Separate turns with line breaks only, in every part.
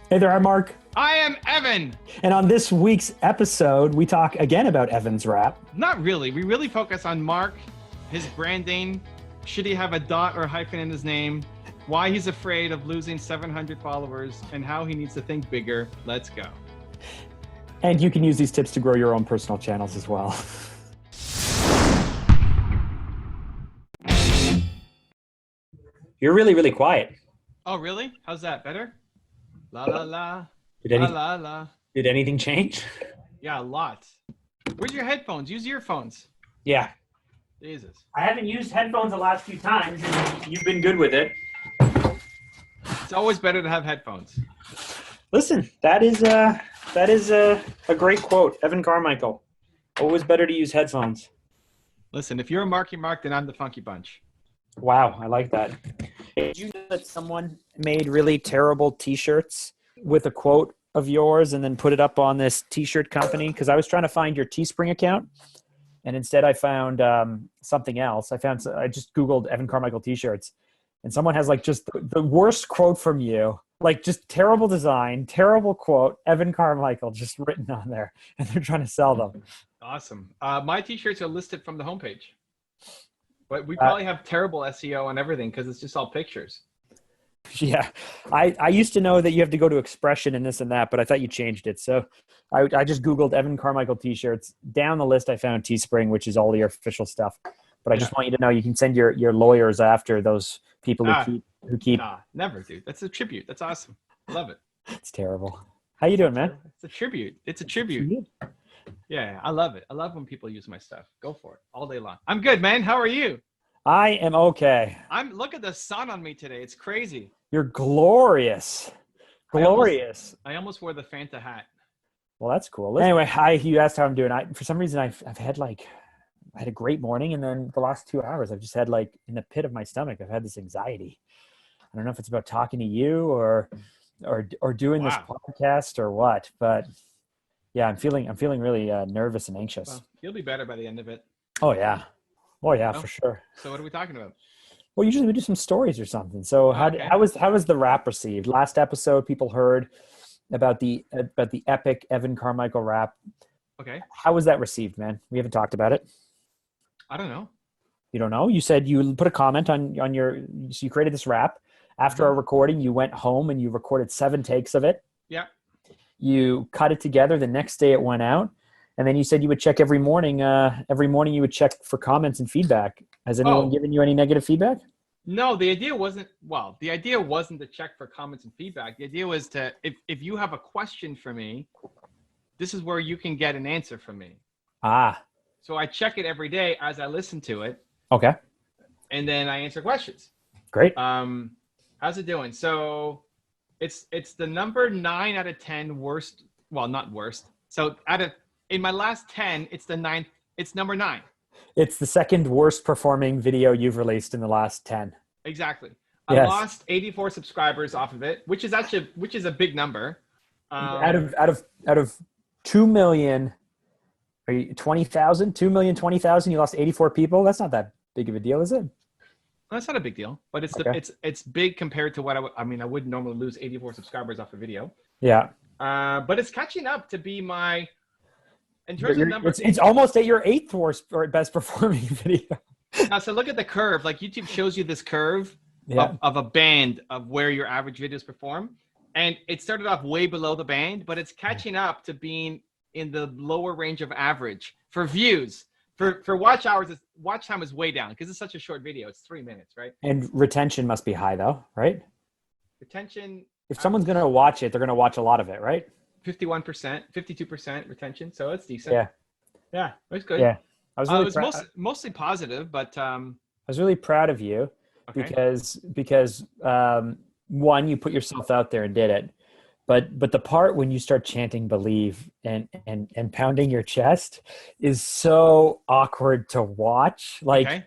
Hey there, I'm Mark.
I am Evan.
And on this week's episode, we talk again about Evan's rap.
Not really. We really focus on Mark, his branding, should he have a dot or hyphen in his name, why he's afraid of losing 700 followers, and how he needs to think bigger. Let's go.
And you can use these tips to grow your own personal channels as well. You're really, really quiet.
Oh, really? How's that? Better? La la la.
Did,
La la la.
did anything change?
Yeah, a lot. Where's your headphones? Use earphones.
Yeah.
Jesus.
I haven't used headphones the last few times, and you've been good with it.
It's always better to have headphones.
Listen, that is a great quote. Evan Carmichael. Always better to use headphones.
Listen, if you're a Marky Mark, then I'm the Funky Bunch.
Wow, I like that. Did you know that someone made really terrible T-shirts with a quote of yours and then put it up on this T-shirt company? Because I was trying to find your Teespring account, and instead I found something else. I just Googled Evan Carmichael T-shirts, and someone has like just the worst quote from you, like just terrible design, terrible quote, Evan Carmichael just written on there, and they're trying to sell them.
Awesome. My T-shirts are listed from the homepage. But we probably have terrible SEO on everything because it's just all pictures.
Yeah. I used to know that you have to go to Expression and this and that, but I thought you changed it. So I just Googled Evan Carmichael T-shirts. Down the list, I found Teespring, which is all your official stuff. But I just want you to know you can send your lawyers after those people who keep.
Nah, never, dude. That's a tribute. That's awesome. Love it.
It's terrible. How you doing, man?
It's a tribute. It's a tribute. Yeah, I love it. I love when people use my stuff. Go for it all day long. I'm good, man. How are you?
I am okay.
Look at the sun on me today. It's crazy.
You're glorious. Glorious.
I almost wore the Fanta hat.
Well, that's cool. Anyway, you asked how I'm doing. For some reason, I had a great morning, and then the last 2 hours, I've just had like in the pit of my stomach, I've had this anxiety. I don't know if it's about talking to you or doing this podcast or what, but yeah, I'm feeling really nervous and anxious.
Well, you'll be better by the end of it.
Oh yeah, for sure.
So what are we talking about?
Well, usually we do some stories or something. So how was the rap received? Last episode, people heard about the epic Evan Carmichael rap.
Okay.
How was that received, man? We haven't talked about it.
I don't know.
You don't know? You said you put a comment on so you created this rap. After our recording, you went home and you recorded 7 takes of it.
Yeah.
You cut it together. The next day it went out. And then you said you would check every morning. Every morning you would check for comments and feedback. Has anyone given you any negative feedback?
No, the idea wasn't to check for comments and feedback. The idea was to, if you have a question for me, this is where you can get an answer from me.
Ah.
So I check it every day as I listen to it.
Okay.
And then I answer questions.
Great.
How's it doing? So it's the number 9 out of 10 worst. Well, not worst. So in my last 10, it's number 9.
It's the second worst performing video you've released in the last 10.
Exactly.
Yes.
I lost 84 subscribers off of it, which is a big number.
Out of 2 million, 20,000, 2,020,000, you lost 84 people. That's not that big of a deal, is it?
That's not a big deal, but it's big compared to what I wouldn't normally lose 84 subscribers off a video.
Yeah.
But it's catching up to be my, in terms of numbers.
It's almost at your 8th worst or best performing video.
Now, so look at the curve. Like YouTube shows you this curve of a band of where your average videos perform. And it started off way below the band, but it's catching up to being in the lower range of average for views. For watch hours, watch time is way down because it's such a short video. It's 3 minutes, right?
And retention must be high though, right?
Retention.
If someone's going to watch it, they're going to watch a lot of it, right?
51%, 52% retention. So it's decent.
Yeah.
Yeah, it's good.
Yeah. I
was mostly positive, but
I was really proud of you because one, you put yourself out there and did it. But the part when you start chanting "Believe" and pounding your chest is so awkward to watch. Like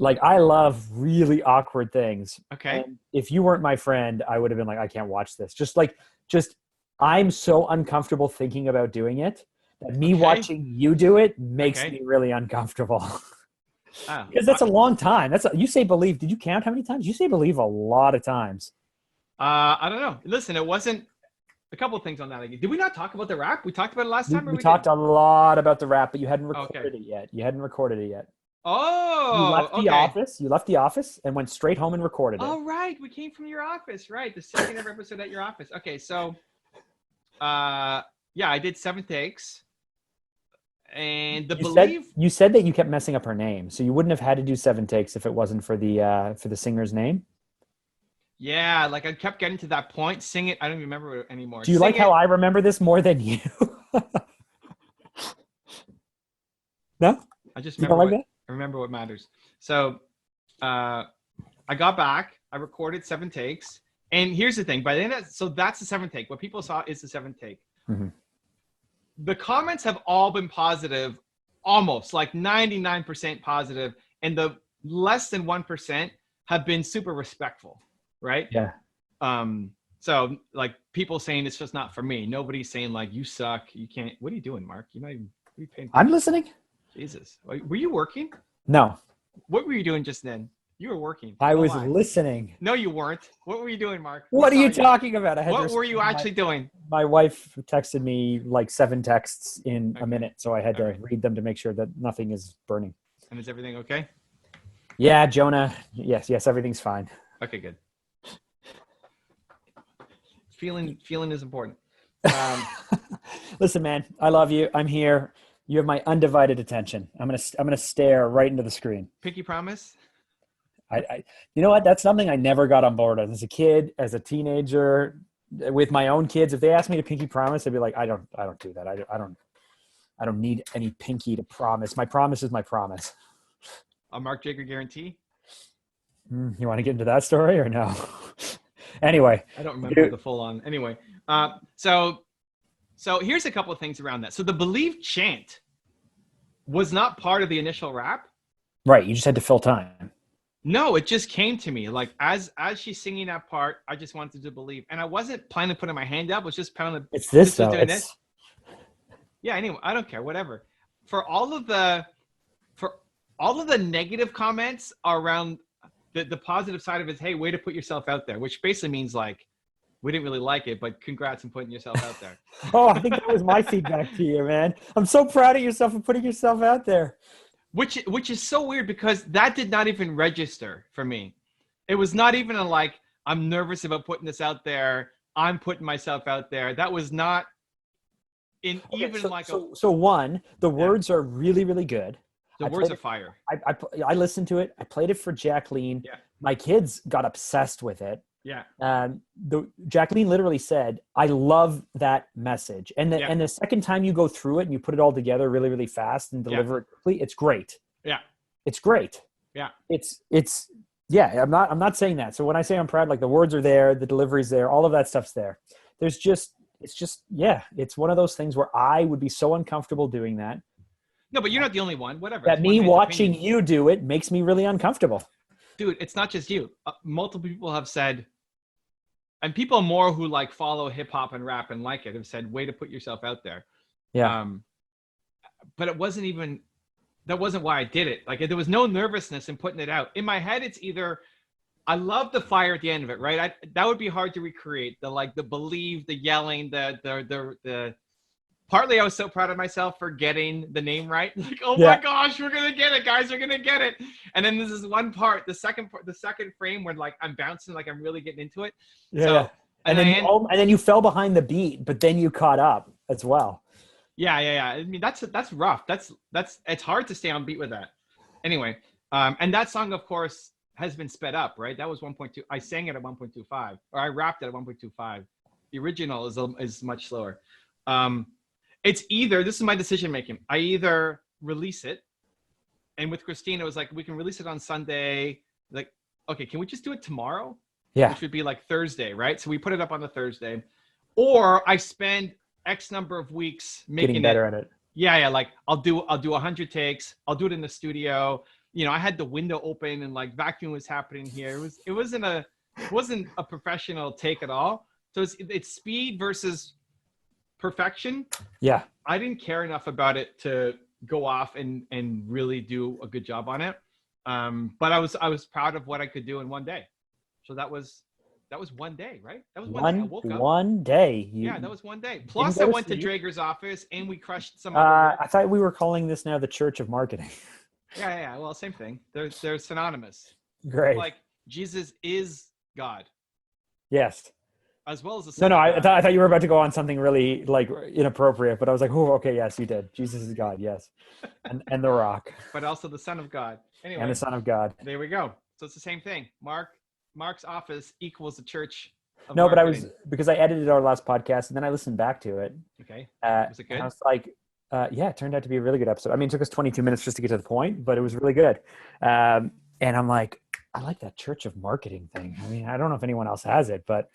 I love really awkward things.
Okay.
And if you weren't my friend, I would have been like, I can't watch this. Just I'm so uncomfortable thinking about doing it that me watching you do it makes me really uncomfortable. Because that's a long time. You say "Believe." Did you count how many times? You say "Believe" a lot of times.
I don't know. Listen, it wasn't a couple of things on that. Did we not talk about the rap? We talked about it last time.
We talked a lot about the rap, but you hadn't recorded
Okay.
it yet. You hadn't recorded it yet. You
Oh,
left the
okay.
office. You left the office and went straight home and recorded it.
Oh, right. We came from your office, right? The second ever episode at your office. Okay, so, yeah, I did 7 takes, and
You said that you kept messing up her name, so you wouldn't have had to do 7 takes if it wasn't for the singer's name.
Yeah, like I kept getting to that point. Sing it. I don't even remember it anymore.
Do you like how I remember this more than you? No?
I just
You don't
remember
like that?
I remember what matters. So, I got back. I recorded 7 takes, and here's the thing. By the end, so that's the 7th take. What people saw is the 7th take.
Mm-hmm.
The comments have all been positive, almost like 99% positive, and the less than 1% have been super respectful, right?
Yeah.
So like people saying it's just not for me. Nobody's saying like you suck, you can't. What are you doing, Mark? You're not even. What are you paying
I'm listening.
Jesus, were you working?
No,
What were you doing just then? You were working.
I
Don't
was
lie.
listening.
No, you weren't. What were you doing, Mark?
What are you talking about?
What were you actually doing?
My wife texted me like 7 texts in a minute, so I had to
Alright.
read them to make sure that nothing is burning.
And is everything okay?
Yeah, Jonah. Yes, everything's fine.
Okay, good. Feeling is important.
Listen, man, I love you. I'm here. You have my undivided attention. I'm gonna stare right into the screen.
Pinky promise.
You know what? That's something I never got on board as a kid, as a teenager, with my own kids. If they asked me to pinky promise, I'd be like, I don't do that. I don't need any pinky to promise. My promise is my promise.
A Mark Drager guarantee.
You want to get into that story or no? Anyway,
I don't remember the full on. Anyway, so here's a couple of things around that. So the believe chant was not part of the initial rap.
Right. You just had to fill time.
No, it just came to me. Like as she's singing that part, I just wanted to believe. And I wasn't planning to put my hand up. I was just planning to
It's this
just
though.
doing this. Yeah, anyway, I don't care, whatever. For all of the negative comments around the positive side of it is, hey, way to put yourself out there, which basically means like we didn't really like it, but congrats on putting yourself out there.
Oh, I think that was my feedback to you, man. I'm so proud of yourself for putting yourself out there.
Which is so weird because that did not even register for me. It was not even a like, I'm nervous about putting this out there. I'm putting myself out there. That was not in even like
so one, the words are really, really good.
The words are fire.
I listened to it. I played it for Jacqueline.
Yeah.
My kids got obsessed with it.
Yeah.
Jacqueline literally said, I love that message. And the second time you go through it and you put it all together really, really fast and deliver it quickly, it's great.
Yeah.
It's great.
Yeah.
I'm not saying that. So when I say I'm proud, like the words are there, the delivery's there, all of that stuff's there. It's one of those things where I would be so uncomfortable doing that.
No, but you're not the only one. Whatever.
That me watching you do it makes me really uncomfortable.
Dude, it's not just you. Multiple people have said, and people more who like follow hip hop and rap and like it have said, way to put yourself out there.
Yeah.
But that wasn't why I did it. Like there was no nervousness in putting it out. In my head, it's either I love the fire at the end of it, right? That would be hard to recreate. The believe, the yelling, the partly I was so proud of myself for getting the name right. Like, oh my gosh, we're gonna get it, guys, we're gonna get it. And then this is one part, the second frame where like I'm bouncing, like I'm really getting into it.
Yeah.
So,
and then you fell behind the beat, but then you caught up as well.
Yeah. I mean, that's rough. It's hard to stay on beat with that. Anyway, and that song, of course, has been sped up, right? That was 1.2. I sang it at 1.25, or I rapped it at 1.25. The original is much slower. It's either, this is my decision making. I either release it, and with Christina, it was like, we can release it on Sunday. Like, okay, can we just do it tomorrow?
Yeah.
Which would be like Thursday, right? So we put it up on the Thursday. Or I spend X number of weeks making
getting better at it.
Yeah. Like I'll do 100 takes. I'll do it in the studio. You know, I had the window open and like vacuum was happening here. It wasn't a professional take at all. So it's speed versus perfection.
Yeah.
I didn't care enough about it to go off and really do a good job on it. But I was proud of what I could do in one day. So that was That was one day, right? That was one day. I woke up.
One day.
Yeah, that was one day. Plus, I went to Drager's office and we crushed some.
I thought we were calling this now the Church of Marketing.
Yeah. Well, same thing. They're synonymous.
Great.
Like Jesus is God.
Yes.
As well as the Son
No.
of God.
I thought you were about to go on something really like inappropriate, but I was like, oh, okay, yes, you did. Jesus is God, yes, and the Rock.
But also the Son of God. Anyway.
And the Son of God.
There we go. So it's the same thing. Mark's office equals the Church of
No,
Marketing.
but because I edited our last podcast and then I listened back to it.
Okay. Was it good?
I was like, yeah, it turned out to be a really good episode. I mean, it took us 22 minutes just to get to the point, but it was really good. And I'm like, I like that Church of Marketing thing. I mean, I don't know if anyone else has it, but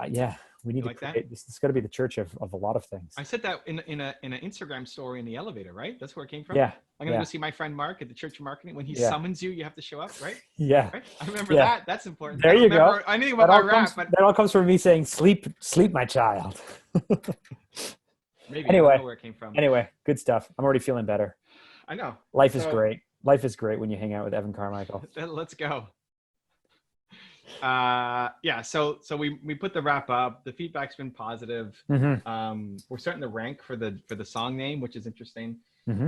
yeah, we need to create this. It's got to be the church of a lot of things.
I said that in an Instagram story in the elevator, right? That's where it came from.
Yeah.
I'm gonna go see my friend Mark at the Church of Marketing. When he summons you, you have to show up, right?
Yeah.
Right? I remember that. That's important.
There you go.
I knew about my rap, but
that all comes from me saying, "Sleep, my child."
Maybe
anyway,
I don't know where it came from.
Anyway, good stuff. I'm already feeling better.
I know.
Life is great. Life is great when you hang out with Evan Carmichael.
Let's go. So we put the wrap up. The feedback's been positive.
Mm-hmm.
We're starting to rank for the song name, which is interesting.
Mm-hmm.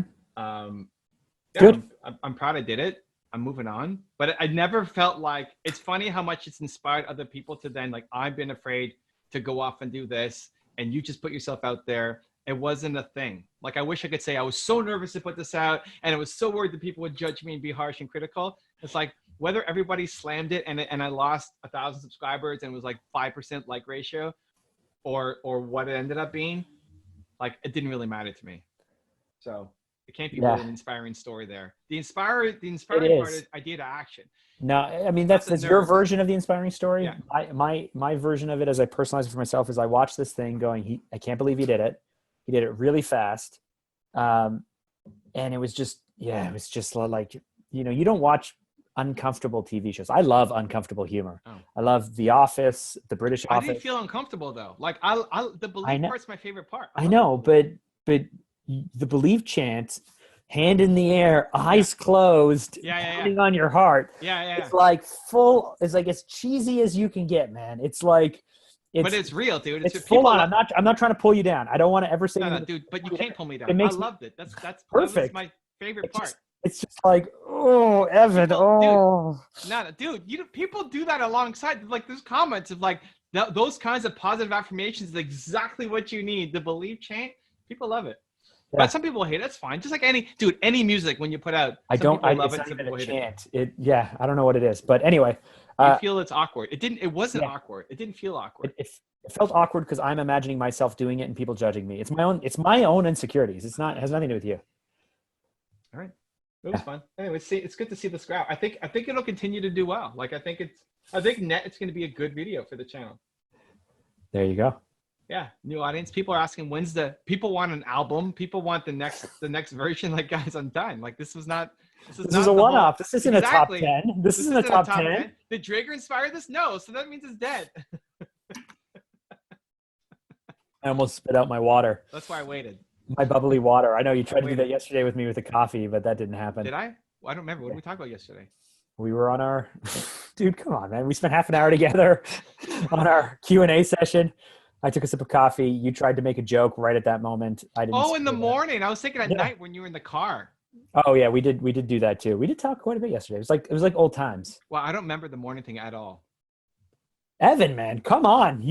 Good. I'm proud I did it. I'm moving on, but I never felt like, it's funny how much it's inspired other people to then, like, I've been afraid to go off and do this, and you just put yourself out there. It wasn't a thing. Like, I wish I could say I was so nervous to put this out and I was so worried that people would judge me and be harsh and critical. It's like, whether everybody slammed it and I lost 1,000 subscribers and it was like 5% like ratio, or what it ended up being, like, it didn't really matter to me. So it can't be really an inspiring story there. The inspiring part is idea to action.
No, I mean, that's your version of the inspiring story. Yeah. My version of it, as I personalize it for myself, is I watched this thing going, I can't believe he did it. He did it really fast. And it was just like, you don't watch uncomfortable TV shows. I love uncomfortable humor. Oh. I love The Office, the British Office.
I didn't feel uncomfortable though. Like the believe part's my favorite part.
I know, but the believe chant, hand in the air, eyes closed, pounding on your heart. It's like it's like as cheesy as you can get, man. It's like,
but it's real, dude.
It's full on. I'm not trying to pull you down. I don't want to ever say
no, dude. But you can't pull me down. I loved it. That's
perfect.
That was my favorite part.
It's just like, oh, Evan,
dude, people do that alongside. Like, there's comments of like those kinds of positive affirmations is exactly what you need. The believe chant, people love it. Yeah. But some people hate it. That's fine. Just like any music when you put out.
I love it. Some people hate it. Yeah, I don't know what it is, but anyway.
You feel it's awkward. It wasn't awkward. It didn't feel awkward.
It felt awkward because I'm imagining myself doing it and people judging me. It's my own insecurities. It has nothing to do with you.
All right. It was fun. Anyway, it's good to see this graph. I think it'll continue to do well. Like, I think it's going to be a good video for the channel.
There you go.
Yeah, new audience. People are asking people want an album. People want the next version. Like, guys, I'm done. Like, this is a one-off.
This isn't a top 10. This isn't a top 10.
Did Drager inspire this? No, so that means it's dead.
I almost spit out my water.
That's why I waited.
My bubbly water. I know you tried to do that yesterday with me with the coffee, but that didn't happen.
Did I? Well, I don't remember. What did we talk about yesterday?
We were on our dude, come on, man. We spent half an hour together on our Q&A session. I took a sip of coffee. You tried to make a joke right at that moment. I didn't.
Oh, in the morning. I was thinking at night when you were in the car.
Oh yeah, we did do that too. We did talk quite a bit yesterday. It was like old times.
Well, I don't remember the morning thing at all.
Evan, man, come on.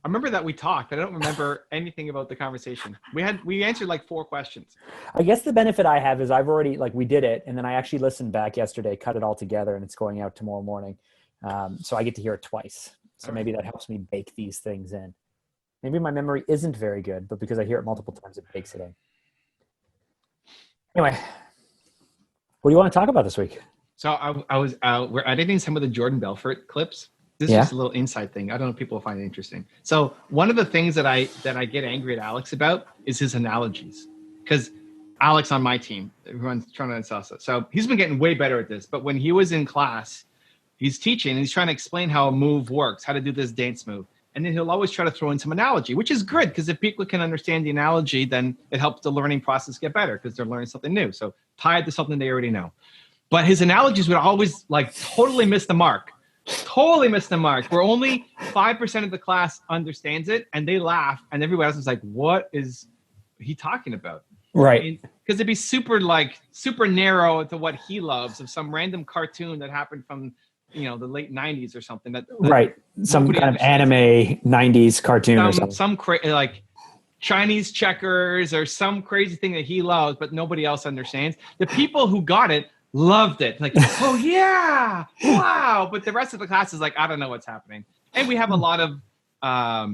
I remember that we talked, but I don't remember anything about the conversation. We answered like 4 questions. I
guess the benefit I have is I've already, like, we did it, and then I actually listened back yesterday, cut it all together, and it's going out tomorrow morning. So I get to hear it twice. So maybe that helps me bake these things in. Maybe my memory isn't very good, but because I hear it multiple times, it bakes it in. Anyway, what do you want to talk about this week?
So we're editing some of the Jordan Belfort clips. This is just a little inside thing. I don't know if people will find it interesting. So one of the things that I get angry at Alex about is his analogies. Because Alex on my team, everyone's trying to salsa. So he's been getting way better at this. But when he was in class, he's teaching and he's trying to explain how a move works, how to do this dance move. And then he'll always try to throw in some analogy, which is good because if people can understand the analogy, then it helps the learning process get better because they're learning something new. So tie it to something they already know. But his analogies would always like totally miss the mark. Totally missed the mark. Where only 5% of the class understands it, and they laugh, and everybody else is like, "What is he talking about?"
Right.
Because it'd be super narrow to what he loves of some random cartoon that happened from the late 90s or something. That
right. Some kind of anime 90s cartoon or something.
Some like Chinese checkers or some crazy thing that he loves, but nobody else understands. The people who got it loved it. Like, oh yeah, wow. But the rest of the class is like, I don't know what's happening. And we have a lot of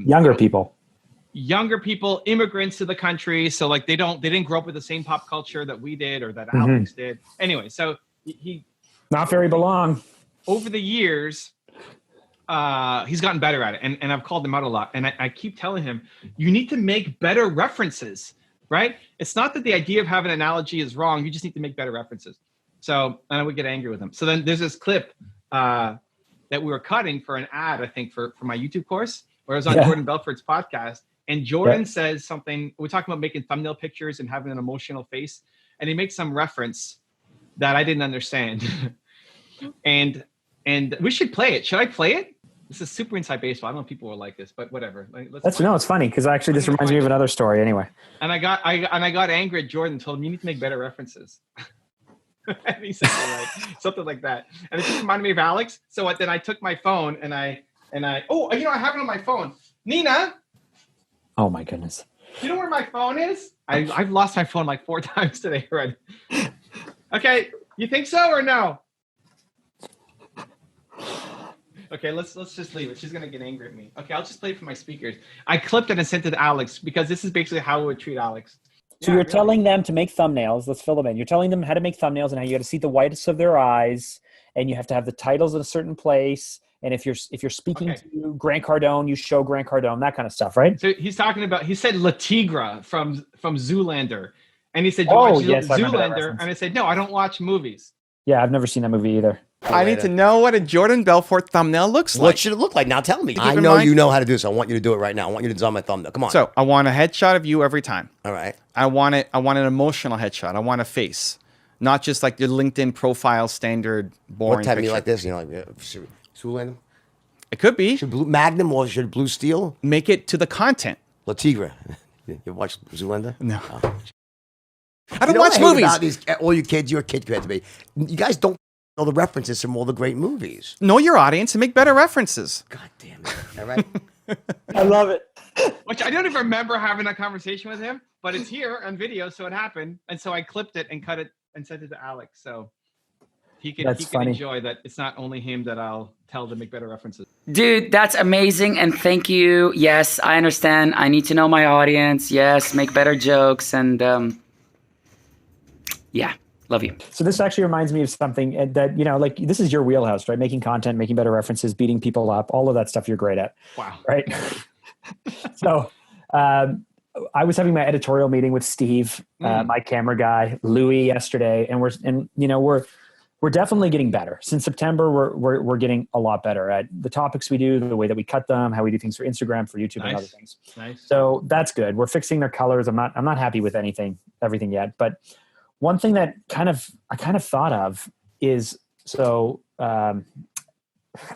younger people,
immigrants to the country. So like they didn't grow up with the same pop culture that we did or that Alex did. Anyway, so he
not very belong.
Over the years, he's gotten better at it, and I've called him out a lot. And I keep telling him, you need to make better references, right? It's not that the idea of having an analogy is wrong. You just need to make better references. So, and I would get angry with him. So then there's this clip that we were cutting for an ad, I think, for my YouTube course, where I was on Jordan Belfort's podcast. And Jordan says something, we're talking about making thumbnail pictures and having an emotional face. And he makes some reference that I didn't understand. and we should play it. Should I play it? This is super inside baseball. I don't know if people will like this, but whatever.
It's funny because actually this reminds me of another story anyway.
And I got angry at Jordan, told him you need to make better references. And he said something like that. And it just reminded me of Alex. So then I took my phone and I I have it on my phone. Nina.
Oh my goodness.
You know where my phone is? I've lost my phone like 4 times today already. Okay, you think so or no? Okay, let's just leave it. She's gonna get angry at me. Okay, I'll just play it from my speakers. I clipped it and sent it to Alex because this is basically how we would treat Alex.
So you're telling them to make thumbnails. Let's fill them in. You're telling them how to make thumbnails and how you got to see the whitest of their eyes, and you have to have the titles in a certain place. And if you're speaking to Grant Cardone, you show Grant Cardone, that kind of stuff, right?
So he said La Tigra from Zoolander, and he said,
yes,
Zoolander, and I said, no, I don't watch movies.
Yeah, I've never seen that movie either.
I need to know what a Jordan Belfort thumbnail looks like.
What should it look like? Now tell me. I know you know how to do this. I want you to do it right now. I want you to design my thumbnail. Come on.
So I want a headshot of you every time.
All right.
I want an emotional headshot. I want a face, not just like your LinkedIn profile standard boring.
What type
picture.
of like this? Like Zoolander?
It could be.
Should Magnum or should Blue Steel?
Make it to the content.
La Tigra. You watch Zoolander?
No.
Oh.
I don't watch movies.
About these, all you kids, you're a kid compared to me. You guys don't know the references from all the great movies.
Know your audience and make better references.
God damn it. All right.
I love it.
Which I don't even remember having that conversation with him, but it's here on video, so it happened. And so I clipped it and cut it and sent it to Alex. So he can enjoy that it's not only him that I'll tell to make better references.
Dude, that's amazing. And thank you. Yes, I understand. I need to know my audience. Yes, make better jokes. And yeah, love you.
So this actually reminds me of something that, like this is your wheelhouse, right? Making content, making better references, beating people up, all of that stuff you're great at. Wow. Right. So I was having my editorial meeting with Steve, my camera guy, Louis yesterday. And we're definitely getting better. Since September, we're getting a lot better at the topics we do, the way that we cut them, how we do things for Instagram, for YouTube, and other things.
Nice.
So that's good. We're fixing their colors. I'm not happy with everything yet, but one thing that I kind of thought of is,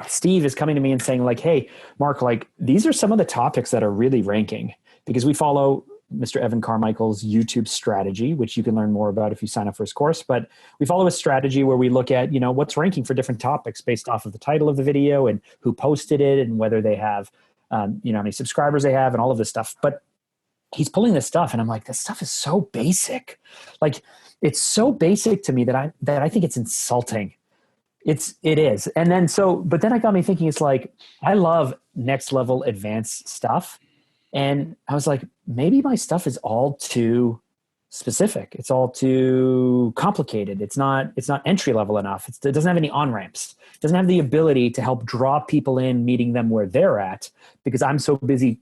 Steve is coming to me and saying like, hey, Mark, like these are some of the topics that are really ranking, because we follow Mr. Evan Carmichael's YouTube strategy, which you can learn more about if you sign up for his course. But we follow a strategy where we look at, what's ranking for different topics based off of the title of the video and who posted it and whether they have, how many subscribers they have and all of this stuff. But he's pulling this stuff and I'm like, this stuff is so basic. Like it's so basic to me that I think it's insulting. It is. And then but then I got me thinking, it's like, I love next level advanced stuff. And I was like, maybe my stuff is all too specific. It's all too complicated. It's not entry level enough. It doesn't have any on-ramps. It doesn't have the ability to help draw people in, meeting them where they're at, because I'm so busy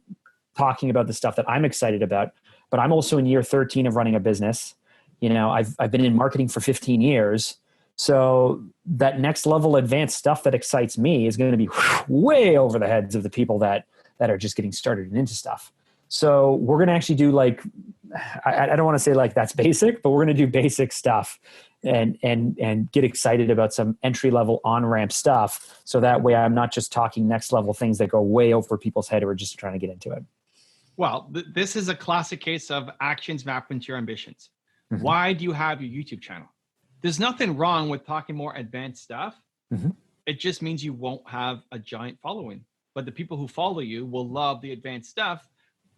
talking about the stuff that I'm excited about. But I'm also in year 13 of running a business. I've been in marketing for 15 years. So that next level advanced stuff that excites me is going to be way over the heads of the people that are just getting started and into stuff. So we're going to actually do like, I don't want to say like that's basic, but we're going to do basic stuff. and get excited about some entry level on ramp stuff. So that way I'm not just talking next level things that go way over people's head who are just trying to get into it.
Well, this is a classic case of actions map into your ambitions. Mm-hmm. Why do you have your YouTube channel? There's nothing wrong with talking more advanced stuff. Mm-hmm. It just means you won't have a giant following. But the people who follow you will love the advanced stuff,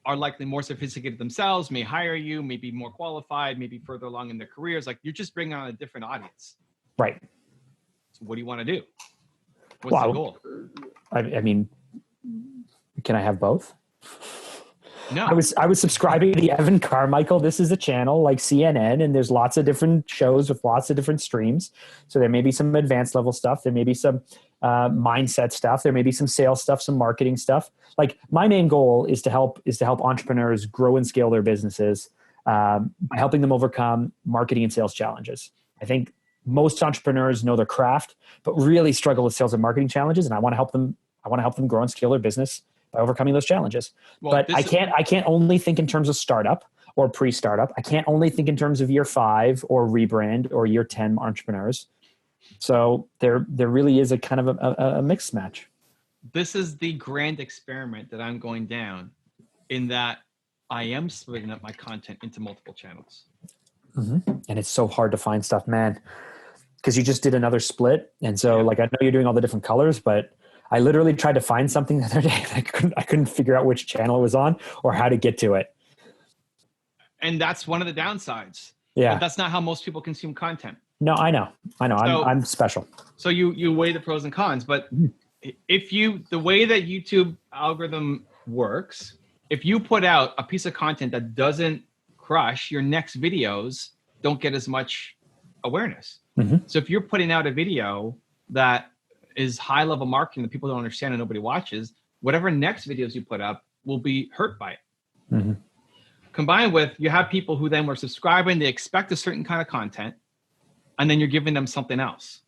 are likely more sophisticated themselves, may hire you, may be more qualified, maybe further along in their careers. Like, you're just bringing on a different audience.
Right.
So what do you want to do? What's the goal?
I mean, can I have both?
No.
I was subscribing to the Evan Carmichael. This is a channel like CNN, and there's lots of different shows with lots of different streams. So there may be some advanced level stuff. There may be some mindset stuff. There may be some sales stuff, some marketing stuff. Like, my main goal is to help entrepreneurs grow and scale their businesses by helping them overcome marketing and sales challenges. I think most entrepreneurs know their craft, but really struggle with sales and marketing challenges. And I want to help them. I want to help them grow and scale their business by overcoming those challenges. Well, but I can't only think in terms of startup or pre-startup. I can't only think in terms of year 5 or rebrand or year 10 entrepreneurs. So there really is a kind of a mixed match.
This is the grand experiment that I'm going down, in that I am splitting up my content into multiple channels.
Mm-hmm. And it's so hard to find stuff, man, because you just did another split. And so like, I know you're doing all the different colors, but I literally tried to find something the other day. I couldn't figure out which channel it was on or how to get to it.
And that's one of the downsides.
Yeah.
But that's not how most people consume content.
No, I know. So, I'm special.
So you weigh the pros and cons, but the way that YouTube algorithm works, if you put out a piece of content that doesn't crush, your next videos don't get as much awareness. Mm-hmm. So if you're putting out a video that is high level marketing that people don't understand and nobody watches, whatever next videos you put up will be hurt by it. Mm-hmm. Combined with, you have people who then were subscribing, they expect a certain kind of content, and then you're giving them something else.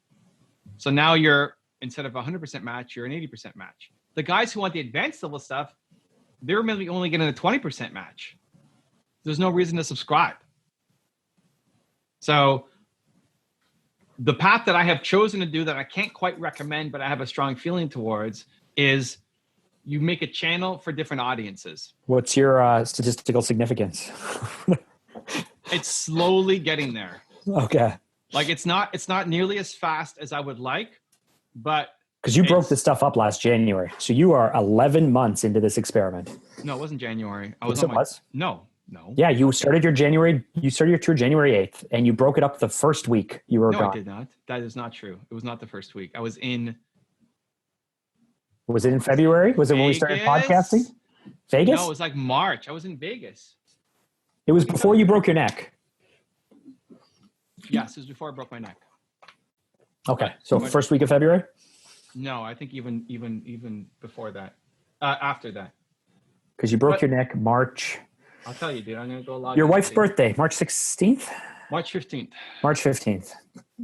So now you're, instead of 100% match, you're an 80% match. The guys who want the advanced level stuff, they're maybe only getting a 20% match. There's no reason to subscribe. So the path that I have chosen to do that I can't quite recommend, but I have a strong feeling towards, is you make a channel for different audiences.
What's your statistical significance?
It's slowly getting there.
Okay.
Like, it's not nearly as fast as I would like, but
because you broke this stuff up last January, so you are 11 months into this experiment.
No, it wasn't January. No.
Yeah, you started your tour January 8th, and you broke it up the first week you were gone.
No, I did not. That is not true. It was not the first week. I was in.
Was it in February? Was it when we started podcasting? Vegas?
No, it was like March. I was in Vegas.
It was before you broke your neck.
Yes, it was before I broke my neck.
Okay, so first week of February?
No, I think even before that, after that.
Because you broke your neck March.
I'll tell you, dude. I'm gonna go log.
Your wife's birthday, March 16th.
March 15th.
March 15th.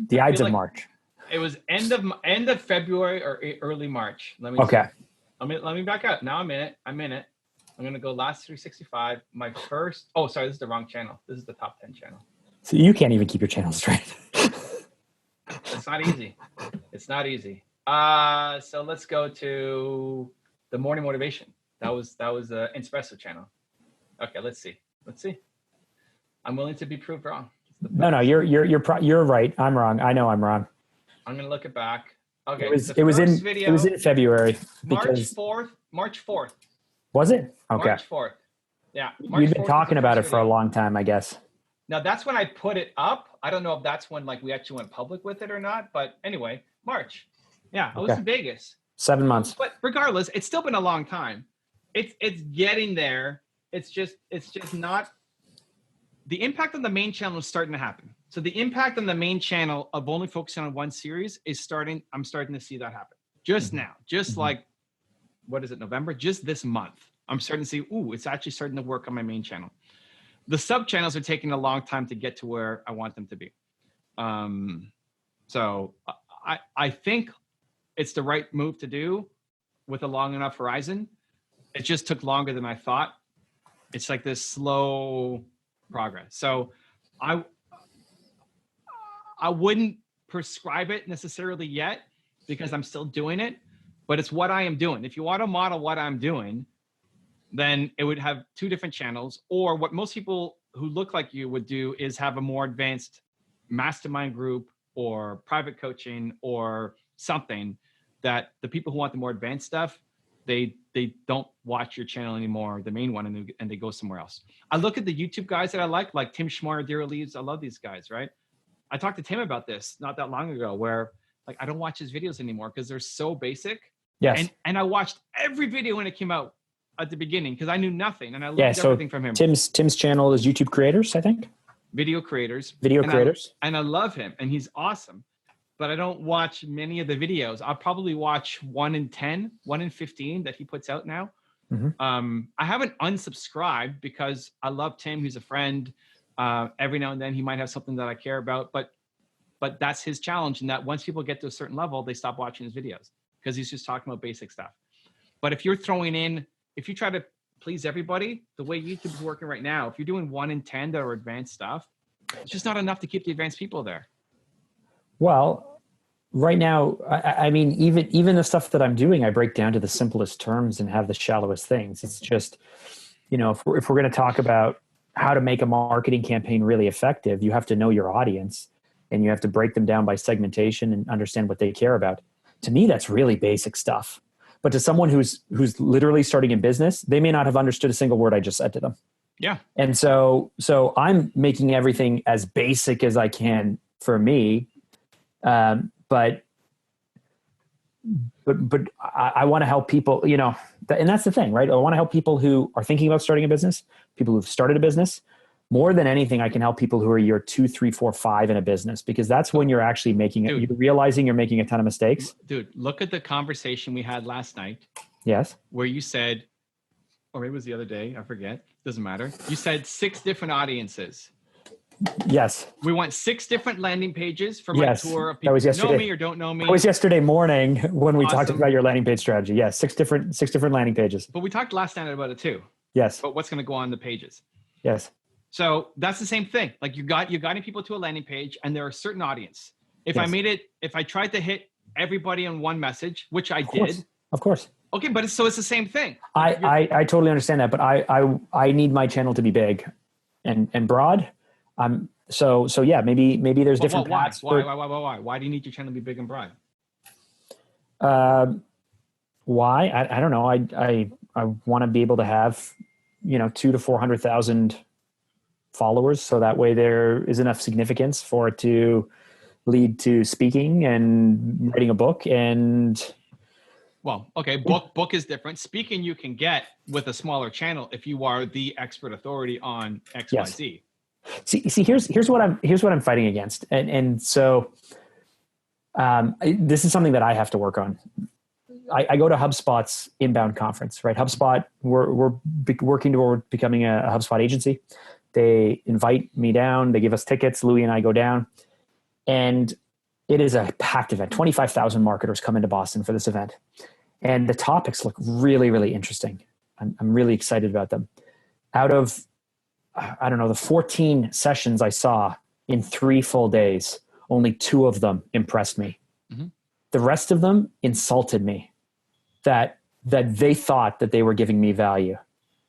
The Ides of March.
It was end of February or early March. Let me back up. Now I'm in it. I'm gonna go last 365. My first. Oh, sorry. This is the wrong channel. This is the top 10 channel.
So you can't even keep your channel straight.
It's not easy. It's not easy. So let's go to the morning motivation. That was the Espresso channel. Okay, let's see. I'm willing to be proved wrong.
No, you're right. I'm wrong. I know I'm wrong.
I'm gonna look it back. Okay,
it was in February.
March 4th.
Was it? Okay.
March 4th. Yeah.
You've been talking about it for a long time, I guess.
Now that's when I put it up. I don't know if that's when we actually went public with it or not, but anyway, March. Yeah, I was in Vegas.
7 months.
But regardless, it's still been a long time. It's getting there. It's just not. The impact on the main channel is starting to happen. So the impact on the main channel of only focusing on one series is starting. I'm starting to see that happen just now. Just like, what is it, November? Just this month, I'm starting to see, it's actually starting to work on my main channel. The sub channels are taking a long time to get to where I want them to be. So I think it's the right move to do with a long enough horizon. It just took longer than I thought. It's like this slow progress. So I wouldn't prescribe it necessarily yet because I'm still doing it, but it's what I am doing. If you want to model what I'm doing, then it would have two different channels, or what most people who look like you would do is have a more advanced mastermind group or private coaching or something that the people who want the more advanced stuff, they don't watch your channel anymore, the main one, and they go somewhere else. I look at the YouTube guys that I like Tim Schmar, Dara Leaves. I love these guys, right? I talked to Tim about this not that long ago, where like I don't watch his videos anymore because they're so basic.
Yes.
And I watched every video when it came out at the beginning because I knew nothing, and I learned everything from him.
Tim's channel is YouTube Creators, I think.
Video creators. And I love him, and he's awesome. But I don't watch many of the videos. I'll probably watch 1 in 10, 1 in 15 that he puts out now.
Mm-hmm.
I haven't unsubscribed because I love Tim. He's a friend. Every now and then he might have something that I care about, but that's his challenge. And that once people get to a certain level, they stop watching his videos because he's just talking about basic stuff. But if you're throwing in, if you try to please everybody, the way YouTube is working right now, if you're doing 1 in 10 that are advanced stuff, it's just not enough to keep the advanced people there.
Well, right now, I mean, even the stuff that I'm doing, I break down to the simplest terms and have the shallowest things. It's just, if we're going to talk about how to make a marketing campaign really effective, you have to know your audience and you have to break them down by segmentation and understand what they care about. To me, that's really basic stuff. But to someone who's literally starting in business, they may not have understood a single word I just said to them.
Yeah.
And so I'm making everything as basic as I can for me. But I want to help people, and that's the thing, right? I want to help people who are thinking about starting a business, people who've started a business. More than anything, I can help people who are year 2, 3, 4, 5 in a business, because that's when you're actually making it. You're realizing you're making a ton of mistakes.
Dude, look at the conversation we had last night.
Yes.
Where you said, or maybe it was the other day, I forget. Doesn't matter. You said 6 different audiences.
Yes.
We want 6 different landing pages for my tour of people who know me or don't know me.
It was yesterday morning when we talked about your landing page strategy. Yes, 6 different landing pages.
But we talked last night about it too.
Yes.
But what's going to go on the pages?
Yes.
So that's the same thing. Like you're guiding people to a landing page, and there are a certain audience. If I tried to hit everybody on one message, which I did.
Of course.
Okay, but it's the same thing.
I totally understand that, but I need my channel to be big and broad. So yeah, maybe there's different paths.
Why do you need your channel to be big and broad?
Why? I don't know. I want to be able to have 200,000 to 400,000 followers, so that way there is enough significance for it to lead to speaking and writing a book. And
well, okay, book is different. Speaking you can get with a smaller channel if you are the expert authority on XYZ.
See, here's what I'm fighting against, and so this is something that I have to work on. I go to HubSpot's inbound conference, right? HubSpot, we're working toward becoming a HubSpot agency. They invite me down. They give us tickets. Louis and I go down, and it is a packed event. 25,000 marketers come into Boston for this event, and the topics look really, really interesting. I'm really excited about them. Out of the 14 sessions I saw in 3 full days, only 2 of them impressed me. Mm-hmm. The rest of them insulted me that they thought that they were giving me value.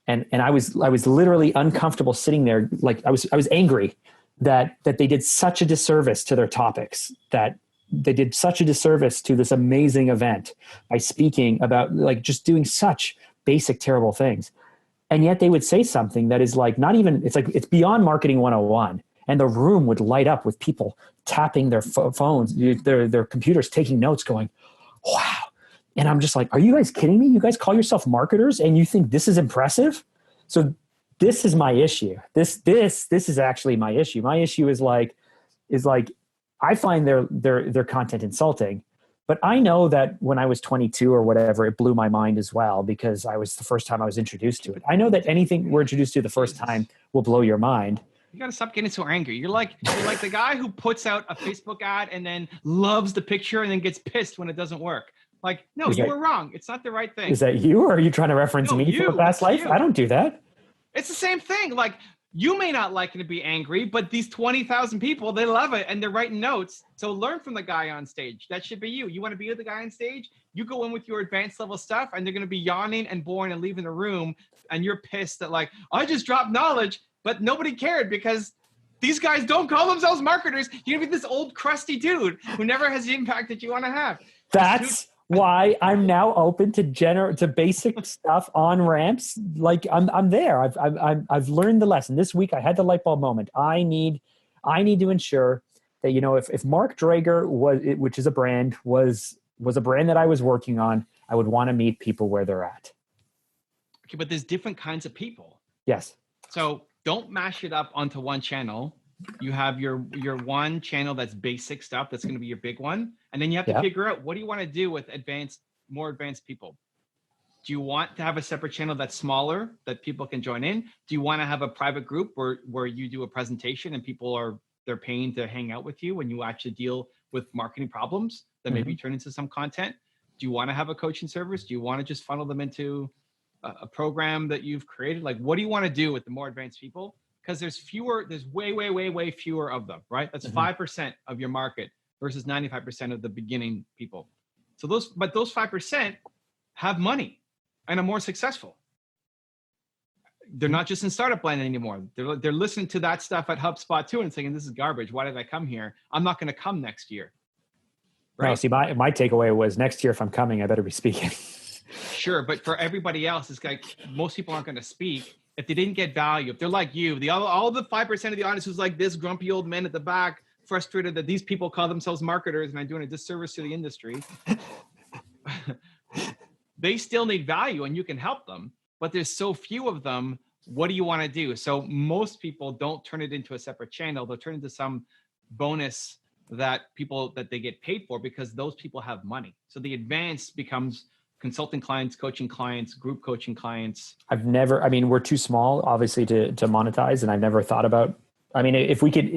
And I was literally uncomfortable sitting there. Like I was angry that they did such a disservice to their topics, that they did such a disservice to this amazing event by speaking about like just doing such basic, terrible things. And yet they would say something that is like not even, it's beyond marketing 101. And the room would light up with people tapping their phones, their computers, taking notes, going, wow. And I'm just like, are you guys kidding me? You guys call yourself marketers and you think this is impressive? So this is my issue. This is actually my issue. My issue is like I find their content insulting. But I know that when I was 22 or whatever, it blew my mind as well, because I was the first time I was introduced to it. I know that anything we're introduced to the first time will blow your mind.
You gotta stop getting so angry. You're like the guy who puts out a Facebook ad and then loves the picture and then gets pissed when it doesn't work. Like, no, you were wrong. It's not the right thing.
Is that you, or are you trying to reference me from a past life? I don't do that.
It's the same thing. Like, You may not like it to be angry, but these 20,000 people, they love it and they're writing notes. So learn from the guy on stage. That should be you. You want to be with the guy on stage? You go in with your advanced level stuff and they're going to be yawning and boring and leaving the room. And you're pissed that like, I just dropped knowledge, but nobody cared because these guys don't call themselves marketers. You're going to be this old crusty dude who never has the impact that you want to have.
That's why I'm now open to basic stuff on ramps. Like I'm there. I've learned the lesson. This week I had the light bulb moment. I need to ensure that, you know, if Mark Drager which is a brand, was a brand that I was working on, I would want to meet people where they're at.
Okay, but there's different kinds of people.
Yes.
So don't mash it up onto one channel. You have your one channel that's basic stuff. That's going to be your big one. And then you have to figure out, what do you want to do with more advanced people? Do you want to have a separate channel that's smaller that people can join in? Do you want to have a private group where you do a presentation and they're paying to hang out with you when you actually deal with marketing problems that maybe turn into some content? Do you want to have a coaching service? Do you want to just funnel them into a program that you've created? Like, what do you want to do with the more advanced people? Because there's way fewer of them, right? That's 5% of your market versus 95% of the beginning people. So those 5% have money and are more successful. They're not just in startup land anymore. They're listening to that stuff at HubSpot too and thinking, this is garbage. Why did I come here? I'm not going to come next year. Right?
No, see, my takeaway was, next year if I'm coming, I better be speaking.
Sure, but for everybody else, it's like most people aren't going to speak if they didn't get value. If they're like you, all the 5% of the audience who's like this grumpy old man at the back, frustrated that these people call themselves marketers and I'm doing a disservice to the industry. They still need value and you can help them, but there's so few of them. What do you want to do? So most people don't turn it into a separate channel. They'll turn it into some bonus that they get paid for because those people have money. So the advanced becomes consulting clients, coaching clients, group coaching clients.
We're too small, obviously, to monetize. And I've never thought about, if we could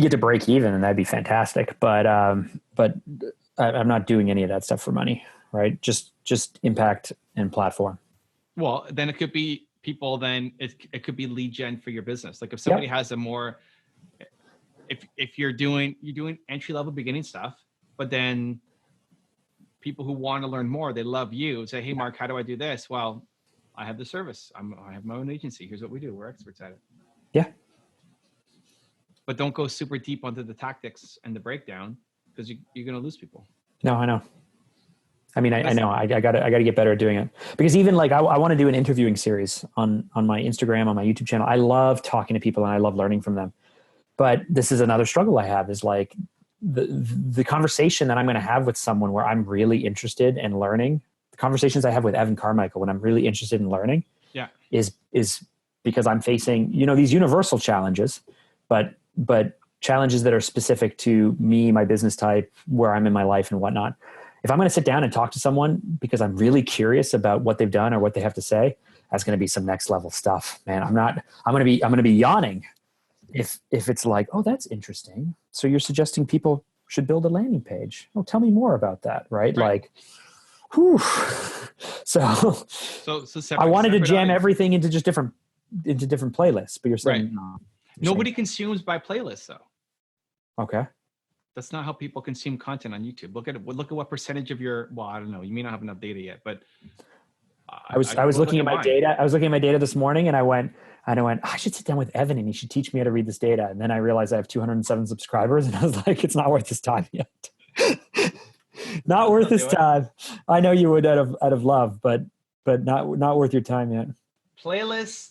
get to break even, then that'd be fantastic. But I'm not doing any of that stuff for money, right? Just impact and platform.
Well, then it could be people, then it could be lead gen for your business. Like if somebody has a more, if you're doing entry-level beginning stuff, but then people who want to learn more, they love you, say, hey, Mark, how do I do this? Well, I have the service. I have my own agency. Here's what we do. We're experts at it.
Yeah.
But don't go super deep onto the tactics and the breakdown because you're going to lose people.
No, I know. I know. I got to get better at doing it, because even like I want to do an interviewing series on my Instagram, on my YouTube channel. I love talking to people and I love learning from them. But this is another struggle I have, is like the conversation that I'm going to have with someone where I'm really interested in learning. The conversations I have with Evan Carmichael when I'm really interested in learning, is because I'm facing, these universal challenges, but challenges that are specific to me, my business type, where I'm in my life and whatnot. If I'm going to sit down and talk to someone because I'm really curious about what they've done or what they have to say, that's going to be some next level stuff, man. I'm going to be yawning if it's like, oh, that's interesting. So you're suggesting people should build a landing page. Oh, tell me more about that. Right. Like, whew. So I wanted to jam everything into just different playlists, but you're saying, no.
Nobody consumes by playlists though.
Okay.
That's not how people consume content on YouTube. Look at what percentage of your, well, I don't know. You may not have enough data yet, but
I was looking at my data. I was looking at my data this morning and I went, I should sit down with Evan and he should teach me how to read this data. And then I realized I have 207 subscribers and I was like, it's not worth his time yet. Not worth his time. I know you would out of love, but not worth your time yet.
Playlists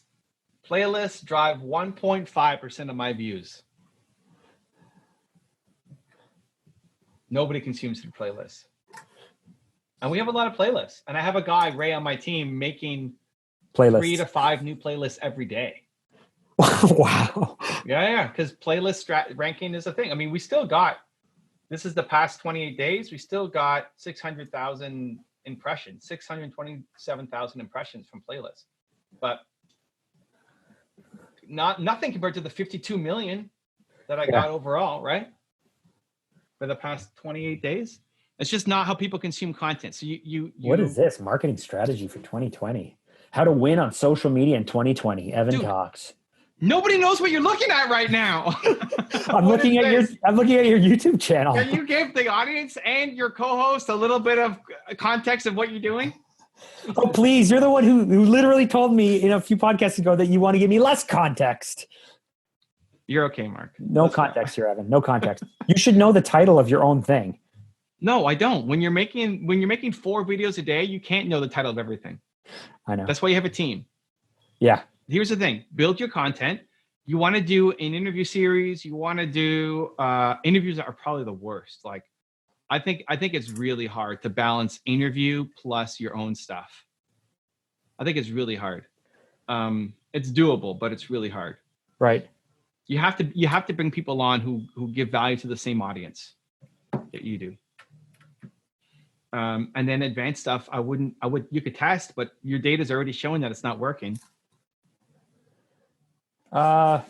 drive 1.5% of my views. Nobody consumes through playlists. And we have a lot of playlists. And I have a guy, Ray, on my team making playlists. 3 to 5 new playlists every day.
Wow.
Yeah. Because playlist ranking is a thing. I mean, we still got, this is the past 28 days, we still got 600,000 impressions, 627,000 impressions from playlists. But nothing compared to the 52 million that I got overall, right? For the past 28 days. It's just not how people consume content. So you
what is this marketing strategy for 2020? How to win on social media in 2020? Evan talks.
Nobody knows what you're looking at right now.
I'm looking at your YouTube channel.
Can you give the audience and your co-host a little bit of context of what you're doing?
Oh, please. You're the one who literally told me in a few podcasts ago that you want to give me less context.
You're okay, Mark.
No context here, Evan. No context. You should know the title of your own thing.
No, I don't. When you're making 4 videos a day, you can't know the title of everything.
I know.
That's why you have a team.
Yeah.
Here's the thing. Build your content. You want to do an interview series. You want to do interviews that are probably the worst. Like, I think it's really hard to balance interview plus your own stuff. I think it's really hard. It's doable, but it's really hard.
Right.
You have to bring people on who give value to the same audience that you do. And then advanced stuff, you could test, but your data is already showing that it's not working. So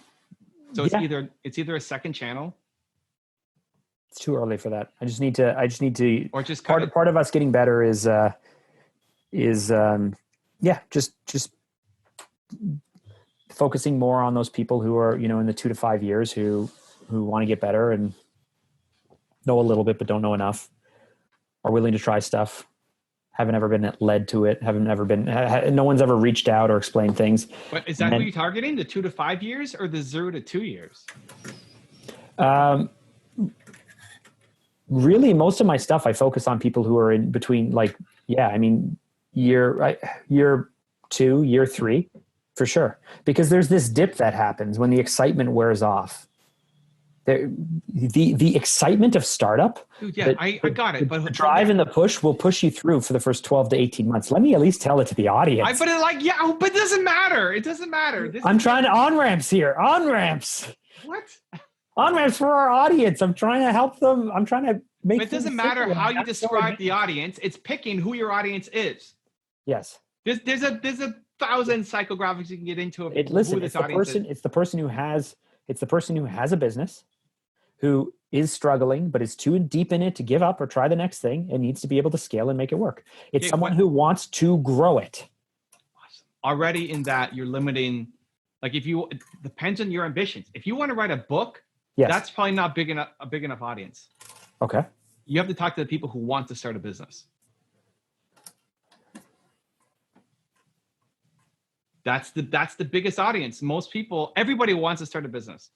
it's either a second channel.
It's too early for that. I just need to,
or just
part of us getting better is just focusing more on those people who are, in the 2 to 5 years who want to get better and know a little bit, but don't know enough, are willing to try stuff, haven't ever been led to it, no one's ever reached out or explained things.
But is that who you're targeting, the 2 to 5 years or the 0 to 2 years?
Really, most of my stuff, I focus on people who are in between, year 2, year 3, for sure. Because there's this dip that happens when the excitement wears off. The excitement of startup.
Dude, yeah, I got it. But
the drive and the push will push you through for the first 12 to 18 months. Let me at least tell it to the audience.
But it doesn't matter. It doesn't matter.
I'm trying to on-ramps here. On-ramps.
What?
On-ramps for our audience. I'm trying to help them. I'm trying to make
But it doesn't matter how you describe the audience. It's picking who your audience is.
Yes.
There's a 1,000 psychographics you can get into.
It's the person who has a business, who is struggling, but is too deep in it to give up or try the next thing and needs to be able to scale and make it work. It's someone who wants to grow it.
Awesome. Already in that, you're limiting, it depends on your ambitions. If you want to write a book,
yes,
that's probably not a big enough audience.
Okay.
You have to talk to the people who want to start a business. That's the biggest audience. Everybody wants to start a business.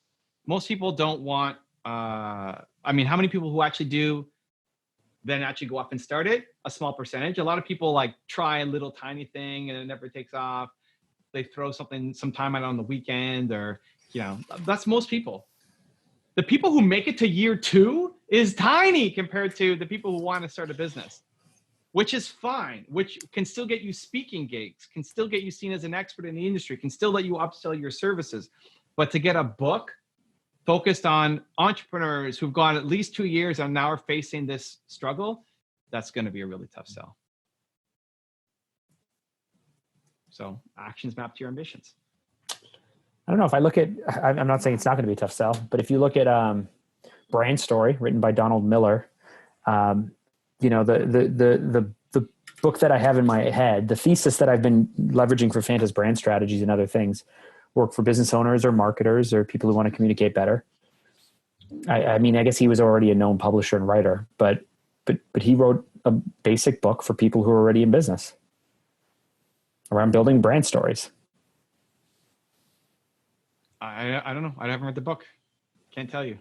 Most people don't want, how many people who actually do then actually go up and start it? A small percentage. A lot of people try a little tiny thing and it never takes off. They throw some time out on the weekend that's most people. The people who make it to year 2 is tiny compared to the people who want to start a business, which is fine, which can still get you speaking gigs, can still get you seen as an expert in the industry, can still let you upsell your services. But to get a book focused on entrepreneurs who've gone at least 2 years and now are facing this struggle, that's going to be a really tough sell. So actions map to your ambitions.
I don't know if I look at, I'm not saying it's not going to be a tough sell, but if you look at Brand Story, written by Donald Miller, the book that I have in my head, the thesis that I've been leveraging for Fanta's brand strategies and other things, work for business owners or marketers or people who want to communicate better. I guess he was already a known publisher and writer, but he wrote a basic book for people who are already in business around building brand stories.
I don't know. I haven't read the book. Can't tell you.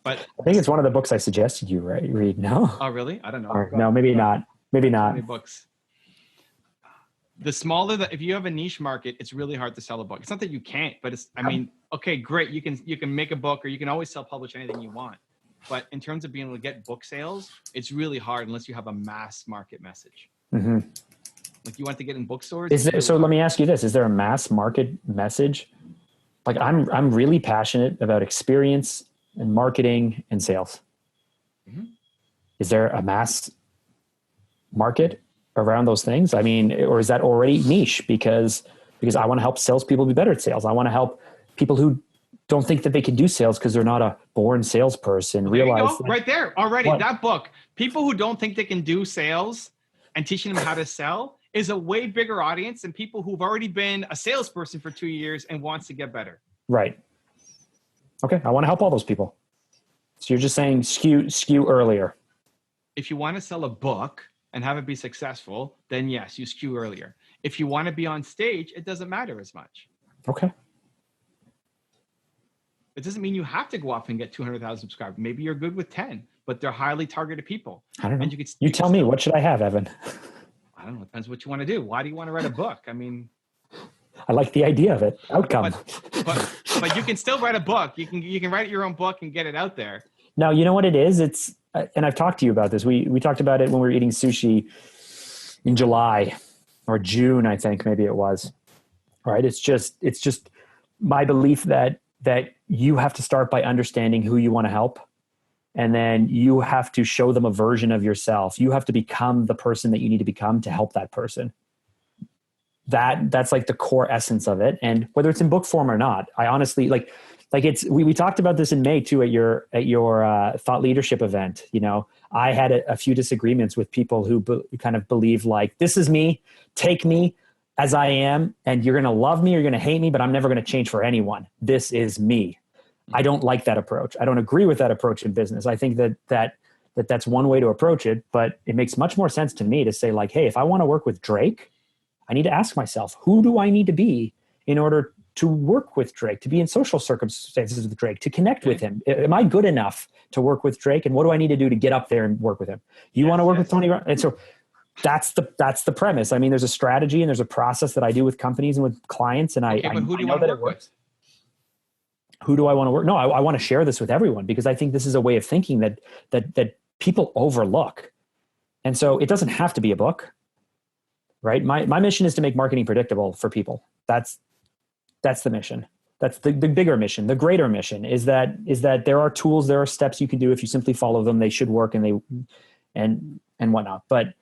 But
I think it's one of the books I suggested you read. No.
Oh, really? I don't know.
Or, no, maybe not. Maybe not.
Many books. The smaller if you have a niche market, it's really hard to sell a book. It's not that you can't, but okay, great. You can make a book, or you can always self-publish anything you want. But in terms of being able to get book sales, it's really hard unless you have a mass market message.
Mm-hmm.
You want to get in bookstores.
Let me ask you this: is there a mass market message? I'm really passionate about experience and marketing and sales. Mm-hmm. Is there a mass market around those things? Or is that already niche because I want to help salespeople be better at sales. I want to help people who don't think that they can do sales because they're not a born salesperson. Realize
right there already. What? That book, people who don't think they can do sales and teaching them how to sell, is a way bigger audience than people who've already been a salesperson for 2 years and wants to get better.
Right. Okay. I want to help all those people. So you're just saying skew earlier.
If you want to sell a book and have it be successful, then yes, you skew earlier. If you want to be on stage, it doesn't matter as much.
Okay.
It doesn't mean you have to go up and get 200,000 subscribers. Maybe you're good with 10, but they're highly targeted people.
I don't know.
And
you tell me, what should I have, Evan?
I don't know. It depends what you want to do. Why do you want to write a book? I mean,
I like the idea of it. Outcome.
But you can still write a book. You can write your own book and get it out there.
Now, you know what it is? It's, and I've talked to you about this. We talked about it when we were eating sushi in July or June, I think maybe it was. All right. It's just my belief that you have to start by understanding who you want to help. And then you have to show them a version of yourself. You have to become the person that you need to become to help that person. That's like the core essence of it. And whether it's in book form or not, I honestly like it's, we talked about this in May too, at your thought leadership event. You know, I had a few disagreements with people who kind of believe like, this is me, take me as I am, and you're going to love me or you're going to hate me, but I'm never going to change for anyone. This is me. I don't like that approach. I don't agree with that approach in business. I think that's one way to approach it, but it makes much more sense to me to say like, hey, if I want to work with Drake, I need to ask myself, who do I need to be in order to work with Drake, to be in social circumstances with Drake, to connect with him? Am I good enough to work with Drake? And what do I need to do to get up there and work with him? You want to work with Tony? And so that's the premise. I mean, there's a strategy and there's a process that I do with companies and with clients. And I know that it works. Who do I want to work? No, I want to share this with everyone because I think this is a way of thinking that people overlook. And so it doesn't have to be a book, right? My mission is to make marketing predictable for people. That's the mission. That's the bigger mission. The greater mission is that there are tools, there are steps you can do. If you simply follow them, they should work and whatnot. But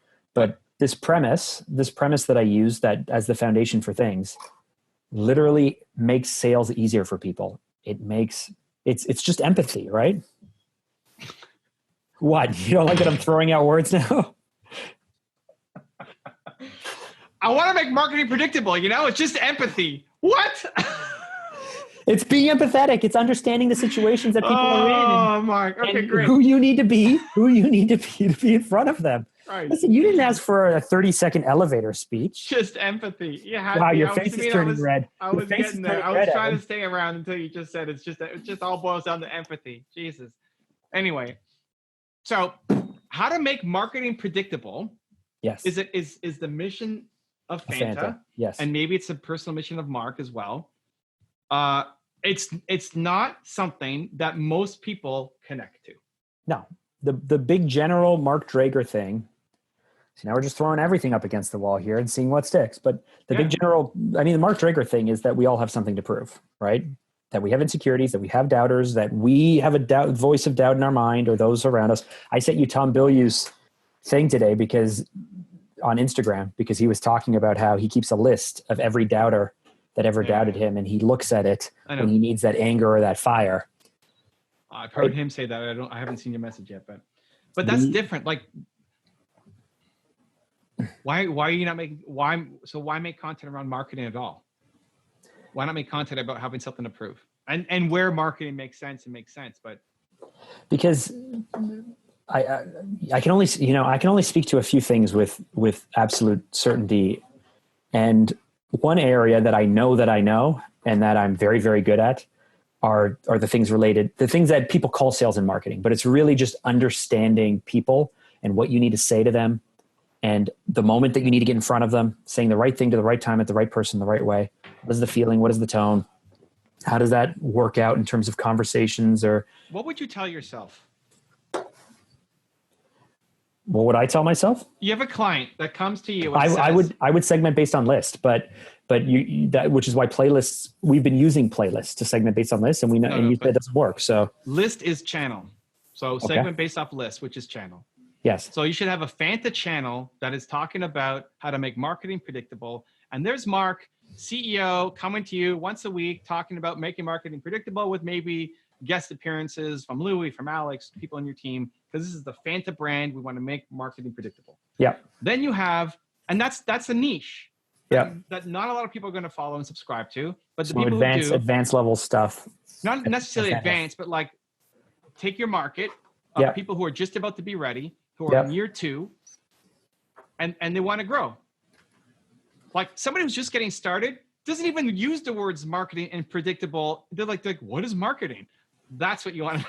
this premise that I use that as the foundation for things literally makes sales easier for people. It's just empathy, right? What? You don't like that I'm throwing out words now?
I want to make marketing predictable. It's just empathy. What?
It's being empathetic. It's understanding the situations that people are in.
Oh, Mark. Okay, great.
Who you need to be to be in front of them.
Right.
Listen, you didn't ask for a 30-second elevator speech.
Just empathy.
Wow, your face is turning red.
I was getting there. I was trying to stay around until you just said it just all boils down to empathy. Jesus. Anyway, so how to make marketing predictable?
Yes.
Is the mission of Fanta?
Yes.
And maybe it's a personal mission of Mark as well. It's not something that most people connect to.
No. The big general Mark Drager thing. So now we're just throwing everything up against the wall here and seeing what sticks. But the big general, the Mark Drager thing is that we all have something to prove, right? That we have insecurities, that we have doubters, that we have a voice of doubt in our mind or those around us. I sent you Tom Bilyeu's thing today on Instagram because he was talking about how he keeps a list of every doubter that ever doubted him, and he looks at it when he needs that anger or that fire.
I've heard him say that. I haven't seen your message yet, but that's different. Like, why are you not making why make content around marketing at all? Why not make content about having something to prove and where marketing makes sense and makes sense? But
because I can only speak to a few things with absolute certainty, and one area that I know and that I'm very, very good at are the things that people call sales and marketing, but it's really just understanding people and what you need to say to them and the moment that you need to get in front of them, saying the right thing to the right time at the right person the right way. What is the feeling? What is the tone? How does that work out in terms of conversations? Or
what would you tell yourself?
What would I tell myself?
You have a client that comes to you.
I would segment based on list, but which is why playlists, we've been using playlists to segment based on lists, and we know that doesn't work. So
list is channel. So segment based off list, which is channel.
Yes.
So you should have a Fanta channel that is talking about how to make marketing predictable. And there's Mark, CEO, coming to you once a week, talking about making marketing predictable with maybe guest appearances from Louis, from Alex, people on your team, because this is the Fanta brand. We want to make marketing predictable.
Yeah.
Then you have And that's a niche
Yeah.
that not a lot of people are going to follow and subscribe to, but the
Some
people who do,
advanced level stuff.
not necessarily
That's
advanced, but like take your market of
Yeah.
people who are just about to be ready, who are
Yeah.
in year 2, and they want to grow. Like somebody who's just getting started doesn't even use the words marketing and predictable. They're like, what is marketing? That's what you want,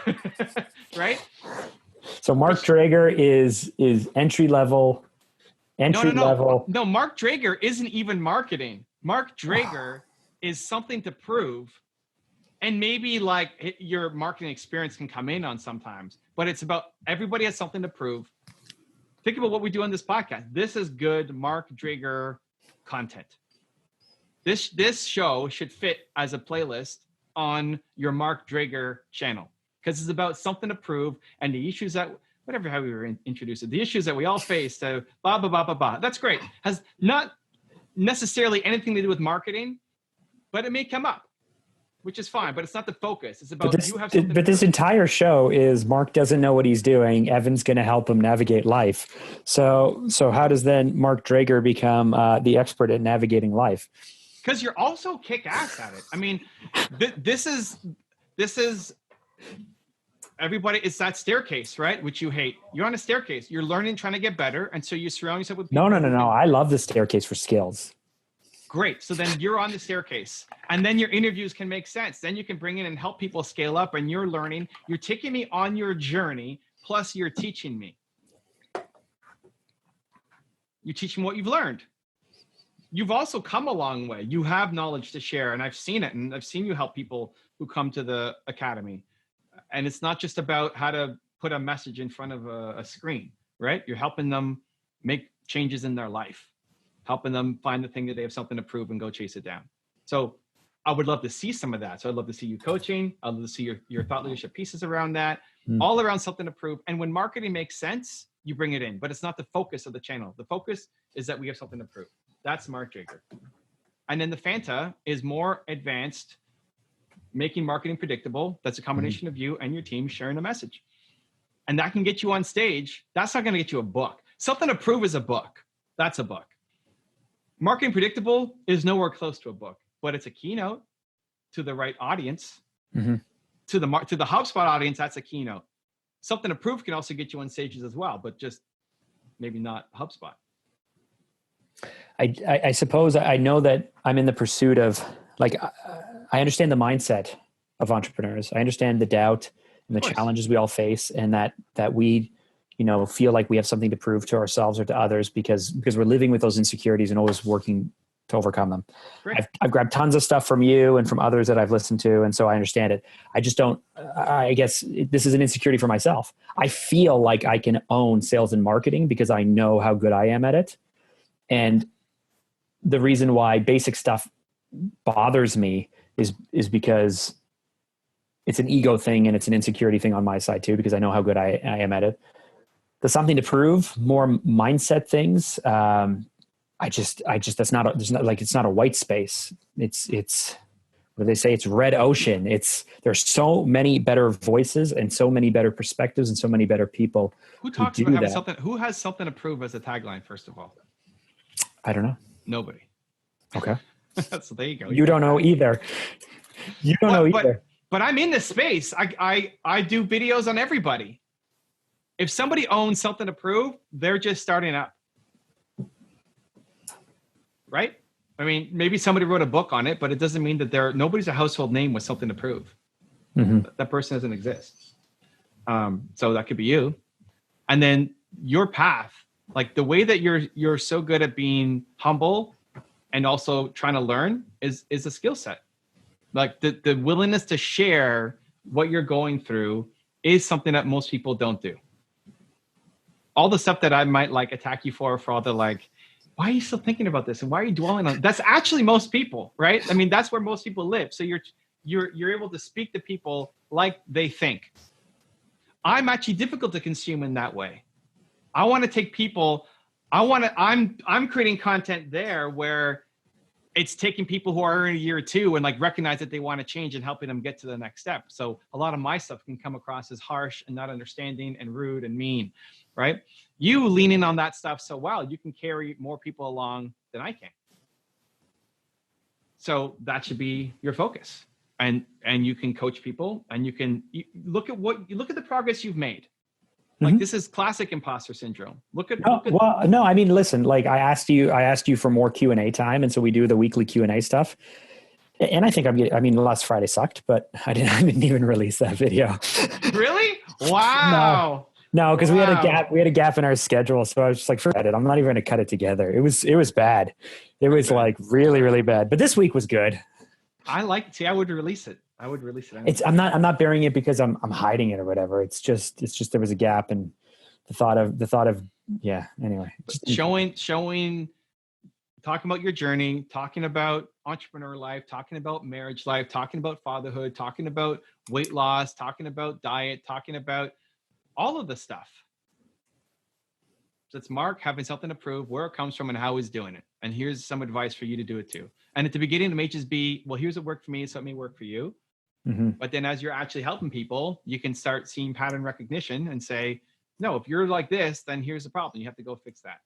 right?
So Mark Drager is entry level.
No, Mark Drager isn't even marketing. Mark Drager is something to prove. And maybe like your marketing experience can come in on sometimes, but it's about everybody has something to prove. Think about what we do on this podcast. This is good Mark Drager content. This show should fit as a playlist on your Mark Drager channel because it's about something to prove and the issues that how we were introduced it, the issues that we all face. So blah blah blah blah blah. That's great. Has not necessarily anything to do with marketing, but it may come up, which is fine. But it's not the focus. It's about you have something.
But this entire show is Mark doesn't know what he's doing. Evan's going to help him navigate life. So how does then Mark Drager become the expert at navigating life?
Because you're also kick ass at it. I mean, this is everybody. It's that staircase, right? Which you hate. You're on a staircase. You're learning, trying to get better, and so you surround yourself with people.
No. I love the staircase for skills.
Great. So then you're on the staircase, and then your interviews can make sense. Then you can bring in and help people scale up, and you're learning. You're taking me on your journey, plus you're teaching me. You're teaching what you've learned. You've also come a long way. You have knowledge to share, and I've seen it, and I've seen you help people who come to the academy. And it's not just about how to put a message in front of a screen, right? You're helping them make changes in their life, helping them find the thing that they have something to prove and go chase it down. So I would love to see some of that. So I'd love to see you coaching. I'd love to see your thought leadership pieces around that, all around something to prove. And when marketing makes sense, you bring it in, but it's not the focus of the channel. The focus is that we have something to prove. That's Mark Drager. And then the Fanta is more advanced, making marketing predictable. That's a combination of you and your team sharing a message. And that can get you on stage. That's not going to get you a book. Something to prove is a book. That's a book. Marketing predictable is nowhere close to a book, but it's a keynote to the right audience. Mm-hmm. To the HubSpot audience, that's a keynote. Something to prove can also get you on stages as well, but just maybe not HubSpot.
I suppose I know that I'm in the pursuit of, like, I understand the mindset of entrepreneurs. I understand the doubt and the challenges we all face, and that we, feel like we have something to prove to ourselves or to others because we're living with those insecurities and always working to overcome them. I've grabbed tons of stuff from you and from others that I've listened to, and so I understand it. I just don't. I guess this is an insecurity for myself. I feel like I can own sales and marketing because I know how good I am at it, and the reason why basic stuff bothers me is because it's an ego thing and it's an insecurity thing on my side too, because I know how good I am at it. There's something to prove, more mindset things. That's not it's not a white space. It's what do they say? It's red ocean. There's so many better voices and so many better perspectives and so many better people.
Who talks about having something? Who has something to prove as a tagline? First of all,
I don't know.
Nobody.
Okay.
So there you go.
You don't know either. You don't know either.
But I'm in this space. I do videos on everybody. If somebody owns something to prove, they're just starting up. Right? I mean, maybe somebody wrote a book on it, but it doesn't mean that nobody's a household name with something to prove. Mm-hmm. That person doesn't exist. So that could be you. And then your path, like the way that you're so good at being humble and also trying to learn is a skill set. Like the willingness to share what you're going through is something that most people don't do. All the stuff that I might like attack you for all the like, why are you still thinking about this? And why are you dwelling on it? That's actually most people, right? I mean, that's where most people live. So you're able to speak to people like they think. I'm actually difficult to consume in that way. I want to take people, I'm creating content there where it's taking people who are in a year or two and like recognize that they want to change and helping them get to the next step. So a lot of my stuff can come across as harsh and not understanding and rude and mean, right? You leaning on that stuff so well, you can carry more people along than I can. So that should be your focus. And you can coach people, and you look at the progress you've made. Like this is classic imposter syndrome.
No, I mean, listen, like I asked you for more Q&A time. And so we do the weekly Q&A stuff. And I think last Friday sucked, but I didn't even release that video.
Really? Wow.
No, because we had a gap in our schedule. So I was just like, forget it. I'm not even going to cut it together. It was bad. It was like really, really bad. But this week was good.
I would release it. Anyway.
I'm not burying it because I'm hiding it or whatever. It's just there was a gap, and the thought of anyway.
Showing talking about your journey, talking about entrepreneur life, talking about marriage life, talking about fatherhood, talking about weight loss, talking about diet, talking about all of the stuff. So it's Mark having something to prove, where it comes from and how he's doing it. And here's some advice for you to do it too. And at the beginning, it may just be, well, here's what worked for me, so it may work for you.
Mm-hmm.
But then as you're actually helping people, you can start seeing pattern recognition and say, no, if you're like this, then here's the problem. You have to go fix that.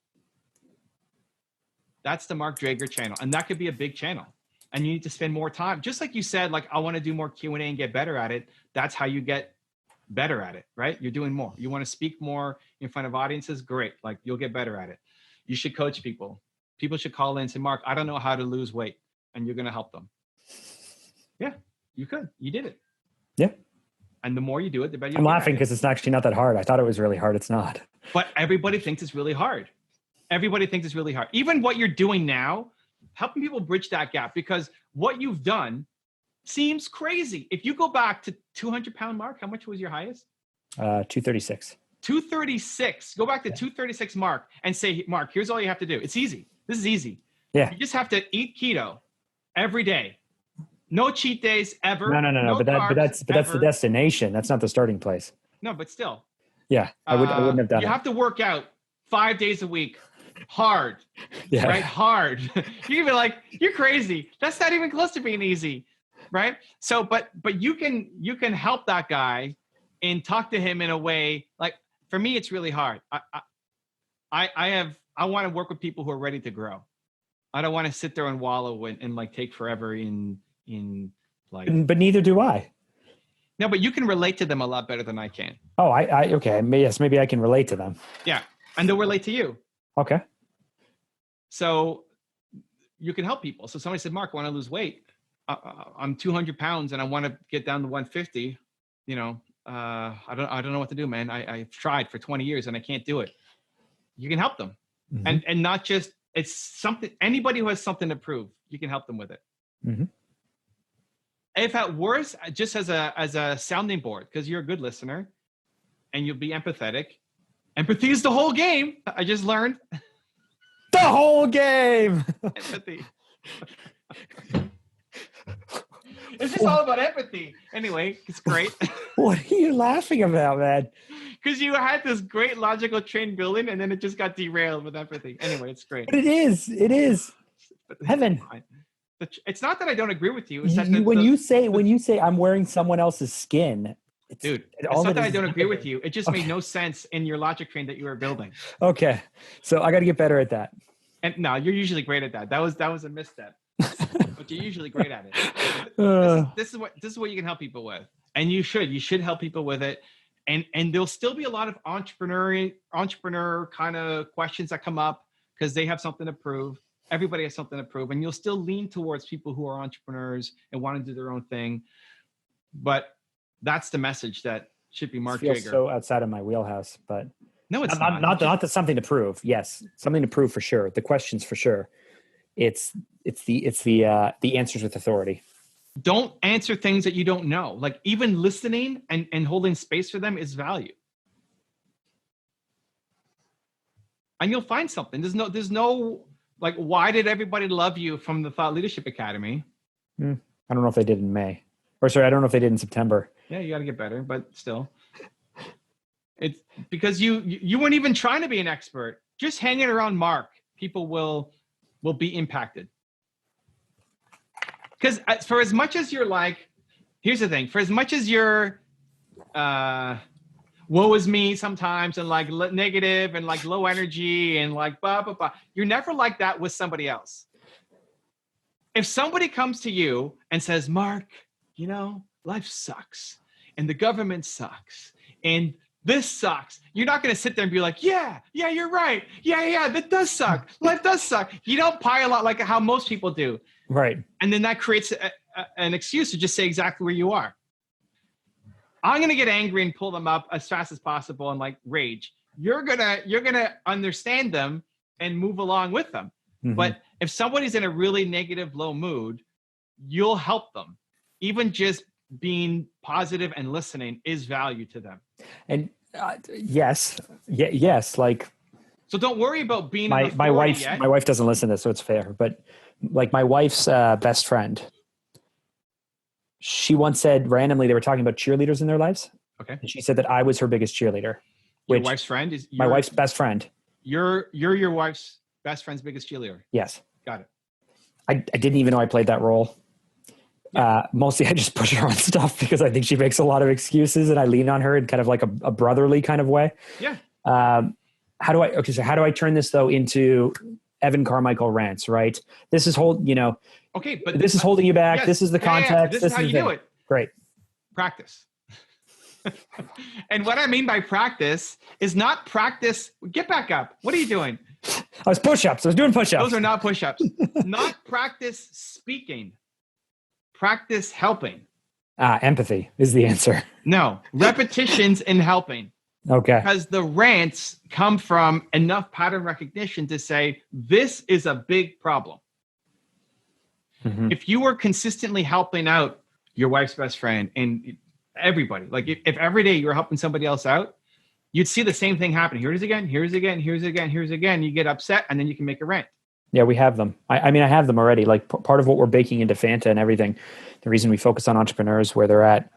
That's the Mark Drager channel. And that could be a big channel. And you need to spend more time. Just like you said, like, I want to do more Q&A and get better at it. That's how you get better at it, right? You're doing more. You want to speak more in front of audiences? Great. Like, you'll get better at it. You should coach people. People should call in and say, Mark, I don't know how to lose weight. And you're going to help them. Yeah, you could. You did it.
Yeah.
And the more you do it, the better you
I'm laughing because it's actually not that hard. I thought it was really hard. It's not.
But everybody thinks it's really hard. Everybody thinks it's really hard. Even what you're doing now, helping people bridge that gap, because what you've done seems crazy. If you go back to 200-pound Mark, how much was your highest?
236.
236. Go back to 236 Mark and say, Mark, here's all you have to do. It's easy. This is easy.
Yeah.
You just have to eat keto every day. No cheat days ever.
No. But that's the destination. That's not the starting place.
No, but still.
Yeah, I wouldn't have done it.
You have to work out 5 days a week. Hard.
Yeah.
Right? Hard. You can be like, you're crazy. That's not even close to being easy. Right? So, but you can help that guy and talk to him in a way, like, for me, it's really hard. I want to work with people who are ready to grow. I don't want to sit there and wallow and like take forever in like.
But neither do I.
No, but you can relate to them a lot better than I can.
Oh, okay. Yes, maybe I can relate to them.
Yeah, and they'll relate to you.
Okay.
So you can help people. So somebody said, Mark, I want to lose weight. I'm 200 pounds and I want to get down to 150. You know, I don't know what to do, man. I've tried for 20 years and I can't do it. You can help them. Mm-hmm. And not just, it's something, anybody who has something to prove, you can help them with it.
Mm-hmm.
If at worst, just as a sounding board, because you're a good listener and you'll be empathetic. Empathy is the whole game. I just learned.
The whole game.
Empathy. It's just all about empathy. Anyway, it's great.
What are you laughing about, man?
Because you had this great logical train building and then it just got derailed with empathy. Anyway, it's great.
But it is. Evan.
It's not that I don't agree with you. It's that
when you say I'm wearing someone else's skin,
it's not that I don't agree with you. It just made no sense in your logic train that you were building.
Okay, so I got to get better at that.
And no, you're usually great at that. That was a misstep, but you're usually great at it. This is what you can help people with, and you should help people with it. And there'll still be a lot of entrepreneur kind of questions that come up because they have something to prove. Everybody has something to prove, and you'll still lean towards people who are entrepreneurs and want to do their own thing. But that's the message that should be Mark Drager.
So outside of my wheelhouse, but
no, it's
not that something to prove. Yes, something to prove for sure. The questions for sure. It's the answers with authority.
Don't answer things that you don't know. Like even listening and holding space for them is value. And you'll find something. There's no like, why did everybody love you from the Thought Leadership Academy?
I don't know if they did in May. Or sorry, I don't know if they did in September.
Yeah, you got to get better, but still. It's because you weren't even trying to be an expert. Just hanging around Mark, people will be impacted. Because for as much as you're like, here's the thing, for as much as you're woe is me sometimes, and like negative and like low energy and like blah, blah, blah. You're never like that with somebody else. If somebody comes to you and says, Mark, you know, life sucks and the government sucks and this sucks, you're not going to sit there and be like, yeah, you're right. Yeah, that does suck. Life does suck. You don't pile on like how most people do.
Right.
And then that creates an excuse to just say exactly where you are. I'm going to get angry and pull them up as fast as possible and like rage. You're going to understand them and move along with them. Mm-hmm. But if somebody's in a really negative, low mood, you'll help them. Even just being positive and listening is value to them.
And yes. Like,
so don't worry about being
my wife doesn't listen to this, so it's fair. But like my wife's best friend, she once said randomly, they were talking about cheerleaders in their lives.
Okay.
And she said that I was her biggest cheerleader.
Your wife's friend is
my wife's best friend.
You're your wife's best friend's biggest cheerleader.
Yes.
Got it.
I didn't even know I played that role. Yeah. Mostly I just push her on stuff because I think she makes a lot of excuses and I lean on her in kind of like a brotherly kind of way.
Yeah.
How do I turn this though into Evan Carmichael rants, right? This is okay, but this is holding you back. Yes, this is the context. Yeah.
This is how you do it.
Great.
Practice. And what I mean by practice is not practice. Get back up. What are you doing?
I was push-ups. I was doing push-ups.
Those are not push-ups. Not practice speaking. Practice helping.
Empathy is the answer.
No, repetitions in helping.
Okay.
Because the rants come from enough pattern recognition to say, this is a big problem. Mm-hmm. If you were consistently helping out your wife's best friend and everybody, like if every day you were helping somebody else out, you'd see the same thing happen. Here's again. You get upset and then you can make a rant.
Yeah, we have them. I mean, I have them already. Like part of what we're baking into Fanta and everything, the reason we focus on entrepreneurs where they're at,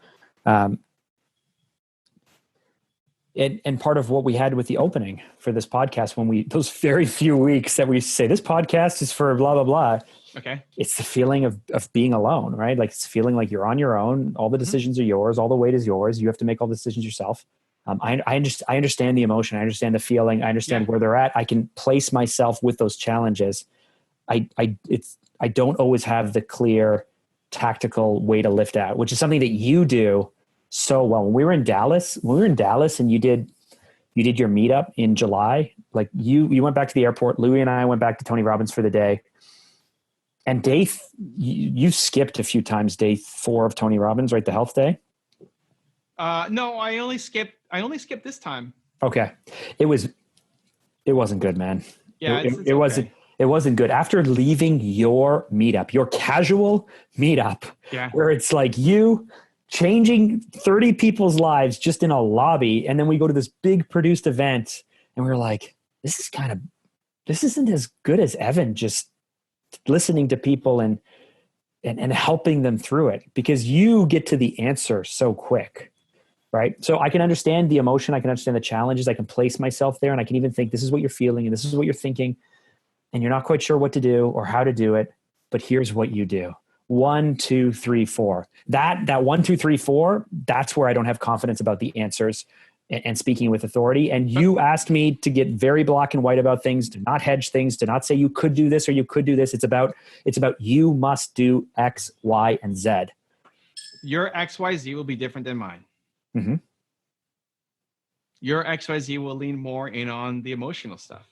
and part of what we had with the opening for this podcast, those very few weeks that we say this podcast is for blah, blah, blah.
Okay.
It's the feeling of being alone, right? Like it's feeling like you're on your own. All the decisions are yours. All the weight is yours. You have to make all the decisions yourself. I understand the emotion. I understand the feeling. I understand where they're at. I can place myself with those challenges. I don't always have the clear tactical way to lift out, which is something that you do so well. When we were in Dallas and you did your meetup in July, like you went back to the airport. Louis and I went back to Tony Robbins for the day. And you skipped a few times day 4 of Tony Robbins, right? The health day.
No, I only skipped this time.
Okay. It wasn't good, man.
Yeah,
it wasn't good. After leaving your meetup, your casual meetup, where it's like you changing 30 people's lives just in a lobby. And then we go to this big produced event and we're like, this isn't as good as Evan just listening to people and helping them through it, because you get to the answer so quick, right? So I can understand the emotion. I can understand the challenges. I can place myself there and I can even think this is what you're feeling and this is what you're thinking and you're not quite sure what to do or how to do it, but here's what you do. 1, 2, 3, 4. That 1, 2, 3, 4, that's where I don't have confidence about the answers and speaking with authority. And you asked me to get very black and white about things, to not hedge things, to not say you could do this or you could do this. It's about you must do X, Y, and Z.
Your XYZ will be different than mine.
Mm-hmm.
Your XYZ will lean more in on the emotional stuff.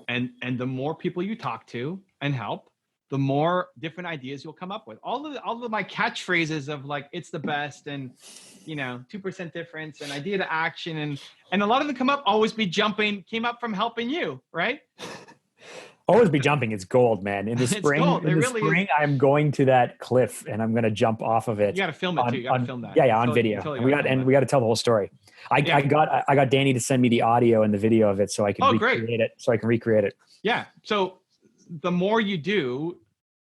And the more people you talk to and help, the more different ideas you'll come up with. All of my catchphrases of like, it's the best and, 2% difference and idea to action. And a lot of them came up from helping you, right?
Always be jumping is gold, man. In the spring, I'm going to that cliff and I'm going to jump off of it.
You got to film it too. You got to film that.
Yeah, on video. We got to tell the whole story. I got Danny to send me the audio and the video of it so I can recreate it.
Yeah. So the more you do,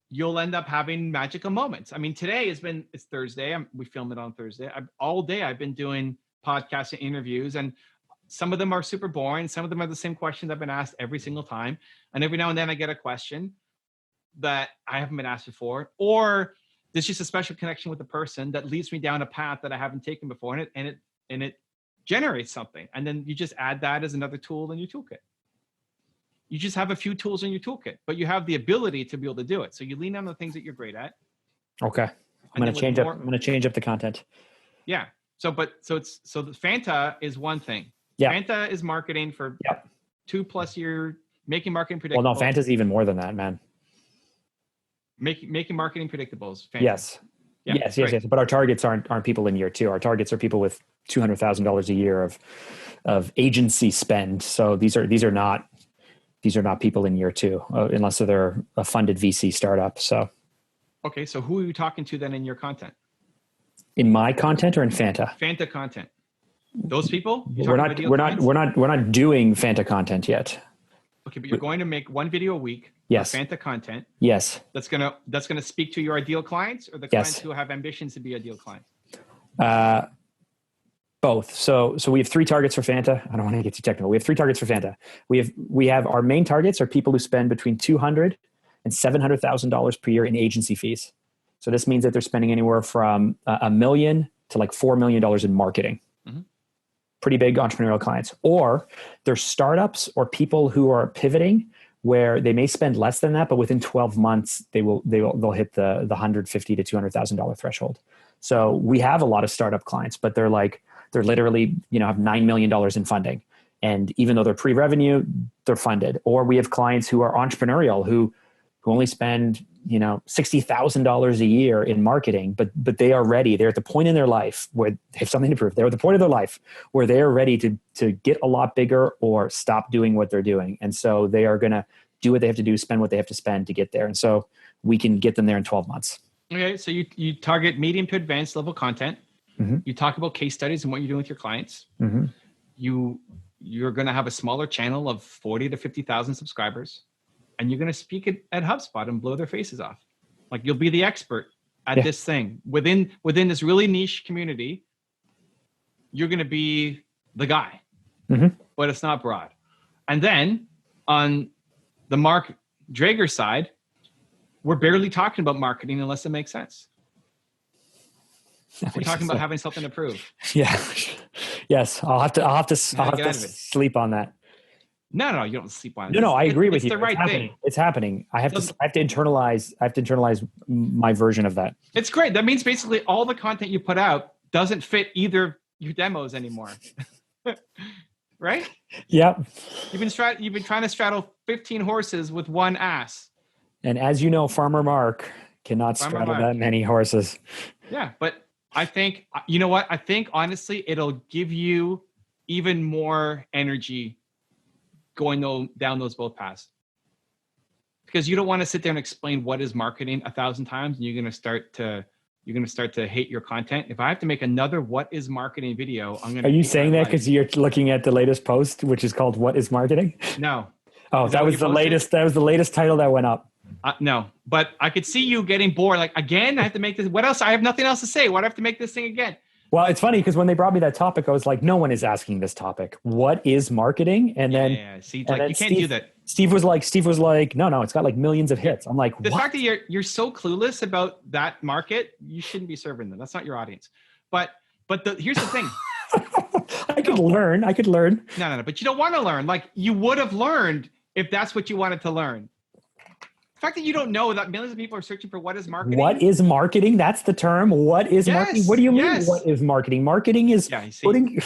you'll end up having magical moments. I mean, today it's Thursday. We film it on Thursday. All day I've been doing podcasts and interviews, and some of them are super boring. Some of them are the same questions I've been asked every single time. And every now and then I get a question. that I haven't been asked before, or there's just a special connection with the person that leads me down a path that I haven't taken before, and it generates something. And then you just add that as another tool in your toolkit. You just have a few tools in your toolkit, but you have the ability to be able to do it. So you lean on the things that you're great at.
Okay. I'm going to change up the content.
Yeah. So the Fanta is one thing.
Yeah.
Fanta is marketing for 2+ year, making marketing predictable.
Well, no, Fanta's even more than that, man.
Making marketing predictable is Fanta.
Yes.
Yeah,
yes. But our targets aren't people in year 2. Our targets are people with $200,000 a year of agency spend. So these are not people in year 2, unless they're a funded VC startup. So.
Okay. So who are you talking to then in your content?
In my content or in Fanta?
Fanta content. Those people?
We're not doing Fanta content yet.
Okay, but you're going to make one video a week.
Yes.
For Fanta content.
Yes.
That's gonna speak to your ideal clients, or the clients who have ambitions to be ideal clients.
Both. So we have 3 targets for Fanta. I don't want to get too technical. We have 3 targets for Fanta. We have our main targets are people who spend between $200,000 and $700,000 per year in agency fees. So this means that they're spending anywhere from $1 million to like $4 million in marketing.
Mm-hmm.
Pretty big entrepreneurial clients. Or they're startups or people who are pivoting where they may spend less than that, but within 12 months they'll hit the $150,000 to $200,000 threshold. So we have a lot of startup clients, but they're literally, have $9 million in funding. And even though they're pre-revenue, they're funded. Or we have clients who are entrepreneurial who only spend, $60,000 a year in marketing, but they are ready. They're at the point in their life where they have something to prove. They're at the point of their life where they are ready to get a lot bigger or stop doing what they're doing. And so they are going to do what they have to do, spend what they have to spend to get there. And so we can get them there in 12 months. Okay.
So you target medium to advanced level content.
Mm-hmm.
You talk about case studies and what you're doing with your clients.
Mm-hmm.
You're going to have a smaller channel of 40 to 50,000 subscribers, and you're going to speak at HubSpot and blow their faces off. Like, you'll be the expert at this thing within this really niche community. You're going to be the guy, but it's not broad. And then on the Mark Drager side, we're barely talking about marketing unless it makes sense. We're talking about having something to prove.
Yeah. Yes. I'll have to sleep on that.
No, you don't sleep on it.
No, I agree with you.
It's the right thing.
It's happening. I have to internalize my version of that.
It's great. That means basically all the content you put out doesn't fit either your demos anymore. Right?
Yep.
You've been trying to straddle 15 horses with one ass.
And as you know, Farmer Mark cannot straddle that many horses.
Yeah, but I think, you know what? I think honestly, it'll give you even more energy going down those both paths. Because you don't want to sit there and explain what is marketing 1,000 times, and you're going to start to hate your content. If I have to make another what is marketing video, I'm going to. Are
you saying that because you're looking at the latest post, which is called "What is Marketing"?
No.
Oh, that was the latest. That was the latest title that went up.
No, but I could see you getting bored. Like, again, I have to make this. What else? I have nothing else to say. Why do I have to make this thing again?
Well, it's funny because when they brought me that topic, I was like, no one is asking this topic. What is marketing? And then,
see, you can't do that.
Steve was like, no, it's got like millions of hits. I'm like,
the fact that you're so clueless about that market, you shouldn't be serving them. That's not your audience. But here's the thing.
I could learn.
No. But you don't want to learn. Like, you would have learned if that's what you wanted to learn. The fact that you don't know that millions of people are searching for what is marketing.
What is marketing? That's the term. What is marketing? What do you mean? What is marketing? Marketing is putting.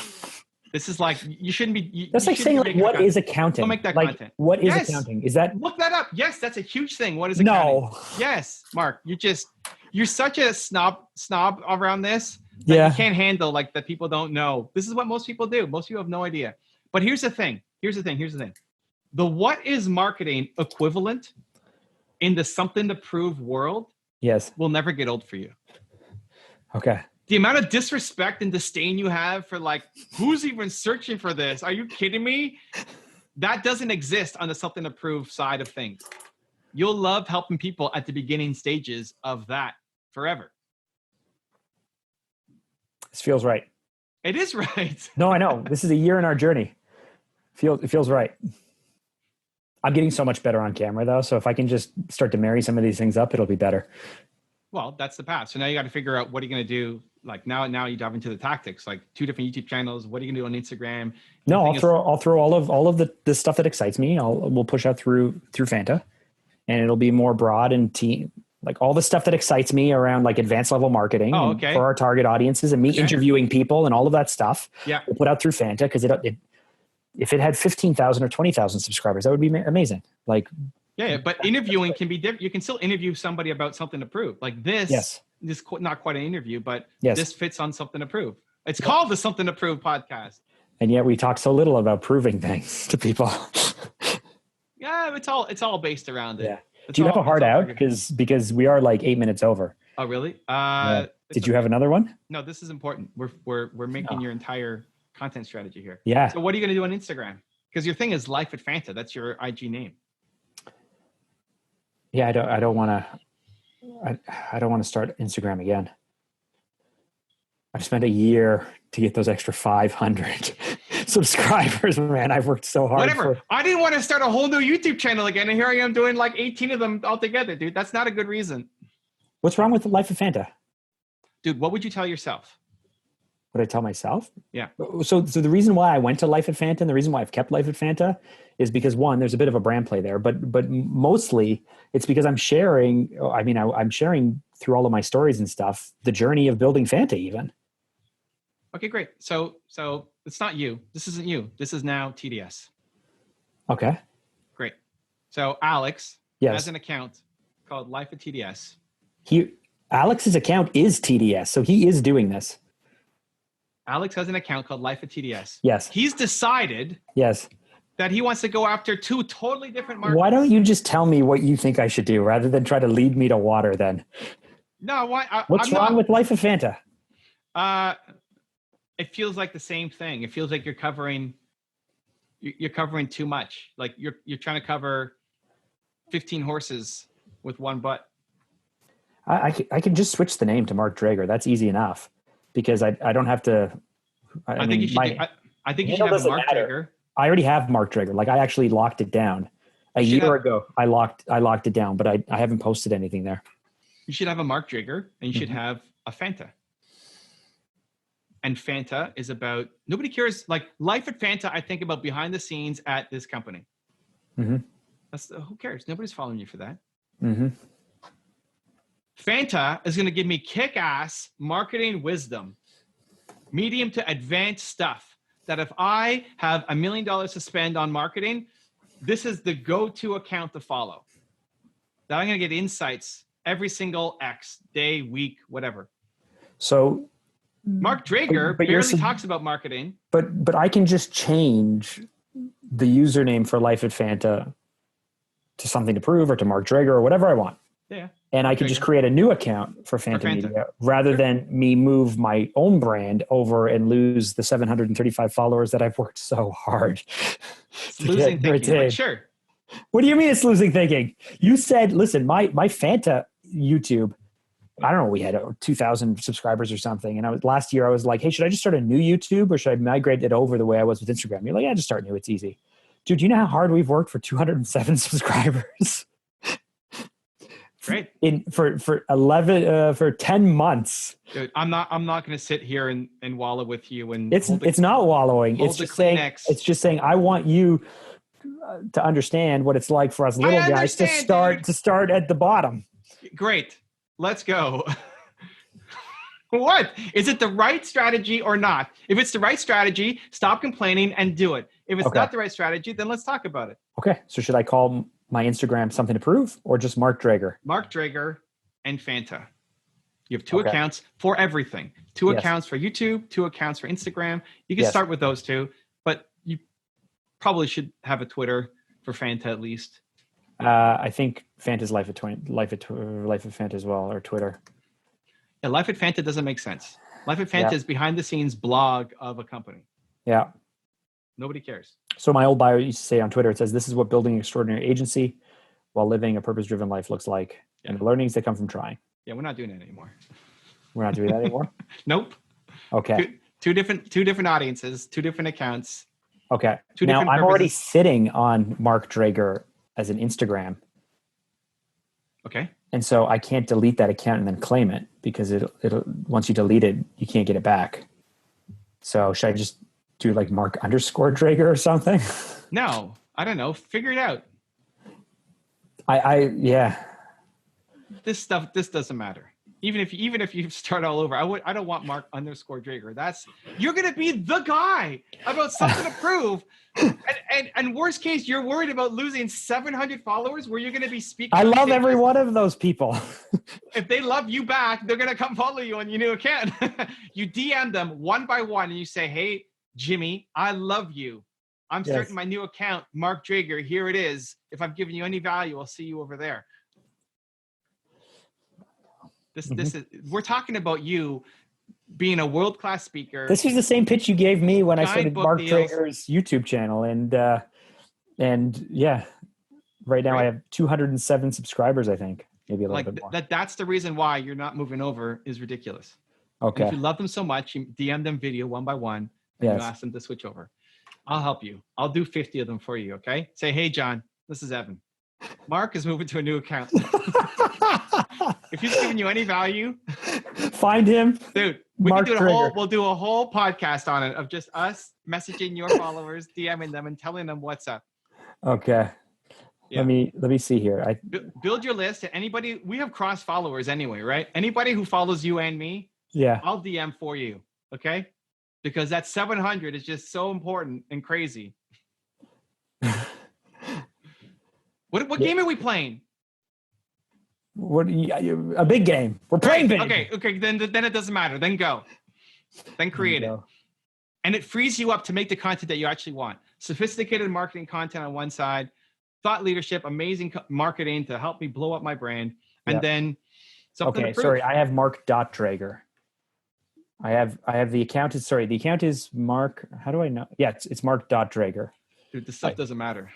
This is like, you shouldn't be.
That's like saying, like, what is accounting?
Don't make that
like,
content.
What is accounting? Is that?
Look that up. Yes, that's a huge thing. What is accounting? No. Yes, Mark. You're such a snob around this. That you can't handle like that people don't know. This is what most people do. Most people have no idea. But here's the thing. The what is marketing equivalent in the something to prove world will never get old for you.
Okay.
The amount of disrespect and disdain you have for, like, who's even searching for this? Are you kidding me? That doesn't exist on the something to prove side of things. You'll love helping people at the beginning stages of that forever.
This feels right.
It is right.
No, I know. This is a year in our journey. It feels right. I'm getting so much better on camera though. So if I can just start to marry some of these things up, it'll be better.
Well, that's the path. So now you got to figure out what are you going to do. Like now you dive into the tactics, like 2 different YouTube channels. What are you going to do on Instagram?
No, I'll throw all of the stuff that excites me. We'll push out through Fanta, and it'll be more broad and team, like all the stuff that excites me around like advanced level marketing for our target audiences and me interviewing people and all of that stuff.
Yeah.
We'll put out through Fanta because if it had 15,000 or 20,000 subscribers, that would be amazing. Like,
yeah, but interviewing can be different. You can still interview somebody about something to prove. Like this, this not quite an interview, but this fits on something to prove. It's called the Something to Prove podcast.
And yet we talk so little about proving things to people.
Yeah, it's all based around it.
Yeah. Do you have a hard out? Because we are like 8 minutes over.
Oh, really?
Did you have another one?
No, this is important. We're making your entire content strategy here.
Yeah.
So what are you going to do on Instagram? Because your thing is Life at Fanta. That's your IG name.
Yeah, I don't want to start Instagram again. I've spent a year to get those extra 500 subscribers, man. I've worked so hard.
Whatever. I didn't want to start a whole new YouTube channel again, and here I am doing like 18 of them all together, dude. That's not a good reason.
What's wrong with the Life of Fanta?
Dude, what would you tell yourself?
What I tell myself?
Yeah.
So the reason why I went to Life at Fanta and the reason why I've kept Life at Fanta is because one, there's a bit of a brand play there, but mostly it's because I'm sharing. I mean, I'm sharing through all of my stories and stuff the journey of building Fanta, even.
Okay, great. So it's not you. This isn't you. This is now TDS.
Okay.
Great. So Alex has an account called Life at TDS.
Alex's account is TDS, so he is doing this.
Alex has an account called Life at TDS.
Yes.
He's decided that he wants to go after 2 totally different markets.
Why don't you just tell me what you think I should do rather than try to lead me to water then?
No, why?
What's wrong with Life of Fanta?
It feels like the same thing. It feels like you're covering too much. Like you're trying to cover 15 horses with one butt.
I can just switch the name to Mark Drager. That's easy enough because I don't have to. I think you should have a Mark Drager. I already have Mark Drager. Like I actually locked it down a year ago. I locked it down, but I haven't posted anything there.
You should have a Mark Drager and you should have a Fanta. And Fanta is about, nobody cares. Like Life at Fanta, I think about behind the scenes at this company. Mm-hmm. Who cares? Nobody's following you for that.
Mm-hmm.
Fanta is going to give me kick-ass marketing wisdom, medium to advanced stuff that if I have $1 million to spend on marketing, this is the go-to account to follow. That I'm going to get insights every single X, day, week, whatever.
So
Mark Drager barely talks about marketing.
But I can just change the username for Life at Fanta to Something to Prove or to Mark Drager or whatever I want.
Yeah.
And I can just create a new account for Fanta Media rather than me move my own brand over and lose the 735 followers that I've worked so hard.
Losing thinking, but sure.
What do you mean it's losing thinking? You said, listen, my Fanta YouTube, I don't know, we had 2,000 subscribers or something. And last year I was like, hey, should I just start a new YouTube or should I migrate it over the way I was with Instagram? You're like, yeah, just start new. It's easy. Dude, you know how hard we've worked for 207 subscribers?
Great.
For 10 months.
Dude, I'm not going to sit here and wallow with you and
it's not wallowing. It's just saying I want you to understand what it's like for us little guys to start at the bottom.
Great. Let's go. What? Is it the right strategy or not? If it's the right strategy, stop complaining and do it. If it's not the right strategy, then let's talk about it.
Okay. So should I call my Instagram Something to Prove or just Mark Drager?
Mark Drager and Fanta. You have 2 accounts for everything. 2 accounts for YouTube, 2 accounts for Instagram. You can start with those 2, but you probably should have a Twitter for Fanta at least.
I think Fanta's Life at Fanta as well, or Twitter.
Yeah, Life at Fanta doesn't make sense. Life at Fanta is behind the scenes blog of a company.
Yeah.
Nobody cares.
So my old bio used to say on Twitter, it says, this is what building an extraordinary agency while living a purpose-driven life looks like. Yeah. And the learnings that come from trying.
Yeah, we're not doing that anymore.
We're not doing that anymore?
Nope.
Okay.
Two different audiences, 2 different accounts.
Okay. Now I'm already sitting on Mark Drager as an Instagram.
Okay.
And so I can't delete that account and then claim it because it'll once you delete it, you can't get it back. So should I just do like Mark_Drager or something?
No, I don't know. Figure it out.
Yeah.
This doesn't matter. Even if you start all over, I don't want Mark_Drager. You're gonna be the guy about something to prove. And worst case, you're worried about losing 700 followers where you're gonna be speaking.
I love every one of those people.
If they love you back, they're gonna come follow you on your new account. You DM them one by one and you say, "Hey, Jimmy, I love you. I'm starting my new account, Mark Drager. Here it is. If I've given you any value, I'll see you over there." This is, we're talking about you being a world-class speaker.
This is the same pitch you gave me when I
Giant
started
book
Mark
deals.
Drager's YouTube channel. And yeah, right now I have 207 subscribers, I think. Maybe a little bit more.
That's the reason why you're not moving over is ridiculous.
Okay.
And if you love them so much, you DM them video one by one and you ask them to switch over. I'll help you. I'll do 50 of them for you, okay? Say, "Hey, John, this is Evan. Mark is moving to a new account." If he's giving you any value,
find him.
Dude, we'll do a whole podcast on it of just us messaging your followers, DMing them and telling them what's up.
Okay.
Yeah.
Let me see here.
Build your list. Anybody, we have cross followers anyway, right? Anybody who follows you and me, I'll DM for you, okay? Because that 700 is just so important and crazy. What game are we playing?
A big game. We're playing big.
Okay. Then it doesn't matter. Then go. Then create it. And it frees you up to make the content that you actually want. Sophisticated marketing content on one side, thought leadership, amazing marketing to help me blow up my brand, and then something to prove.
Sorry, I have Mark.Drager. I have the account is the account is Mark. How do I know? Yeah, it's Mark.Drager.
Dude, this stuff doesn't matter.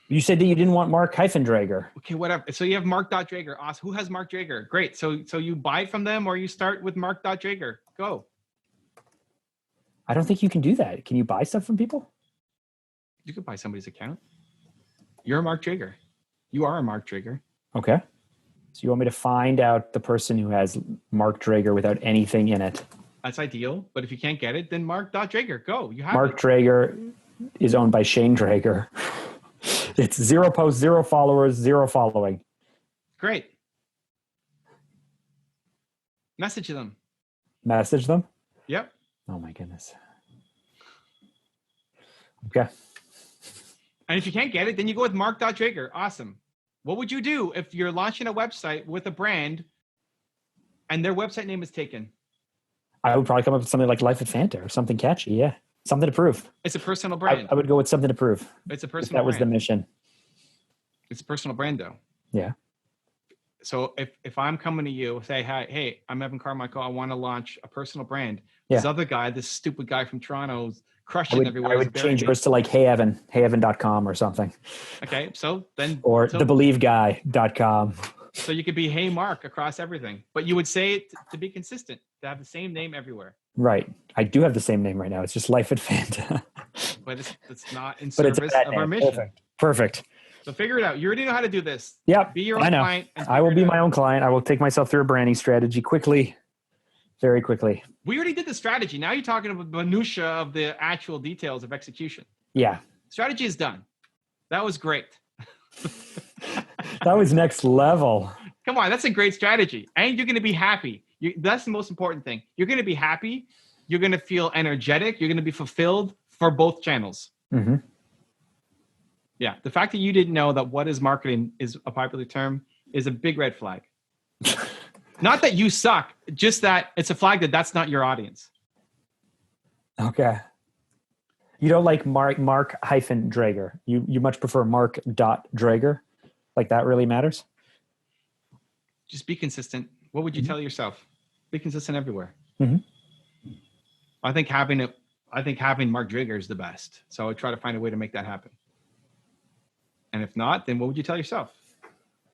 You said that you didn't want Mark-Drager.
Okay, whatever. So you have Mark.Drager. Awesome. Who has Mark Drager? Great. So you buy from them or you start with Mark.Drager. Go.
I don't think you can do that. Can you buy stuff from people?
You could buy somebody's account. You're a Mark Drager. You are a Mark Drager.
Okay. So you want me to find out the person who has Mark Drager without anything in it?
That's ideal. But if you can't get it, then Mark.Drager. Go. You have
Mark Drager is owned by Shane Drager. It's 0 posts, 0 followers, 0 following.
Great. Message them.
Message them?
Yep.
Oh my goodness. Okay.
And if you can't get it, then you go with Mark.Drager. Awesome. What would you do if you're launching a website with a brand and their website name is taken?
I would probably come up with something like Life at Fanta or something catchy. Yeah. Something to prove.
It's a personal brand.
I would go with something to prove.
It's a personal brand.
That was the mission.
It's a personal brand though.
Yeah.
So if I'm coming to you, say, hey, I'm Evan Carmichael. I want to launch a personal brand. This other guy, this stupid guy from Toronto is crushing everywhere.
I would change yours to like Hey Evan, heyevan.com or something.
Okay. So then.
Or thebelieveguy.com.
So you could be Hey Mark across everything, but you would say it to be consistent, to have the same name everywhere.
Right. I do have the same name right now. It's just Life at Fanta.
But it's not in service of our mission.
Perfect.
So figure it out. You already know how to do this.
Yep.
Be your own client.
I will be my own client. I will take myself through a branding strategy quickly, very quickly.
We already did the strategy. Now you're talking about minutia of the actual details of execution.
Yeah.
Strategy is done. That was great.
That was next level.
Come on, that's a great strategy. And you're going to be happy. That's the most important thing. You're going to be happy. You're going to feel energetic. You're going to be fulfilled for both channels.
Mm-hmm.
Yeah. The fact that you didn't know that what is marketing is a popular term is a big red flag. Not that you suck, just that it's a flag that that's not your audience.
Okay. You don't like Mark-Drager. You much prefer Mark.Drager? Like that really matters?
Just be consistent. What would you tell yourself? Be consistent everywhere.
Mm-hmm.
I think having Mark Drager is the best. So I would try to find a way to make that happen. And if not, then what would you tell yourself?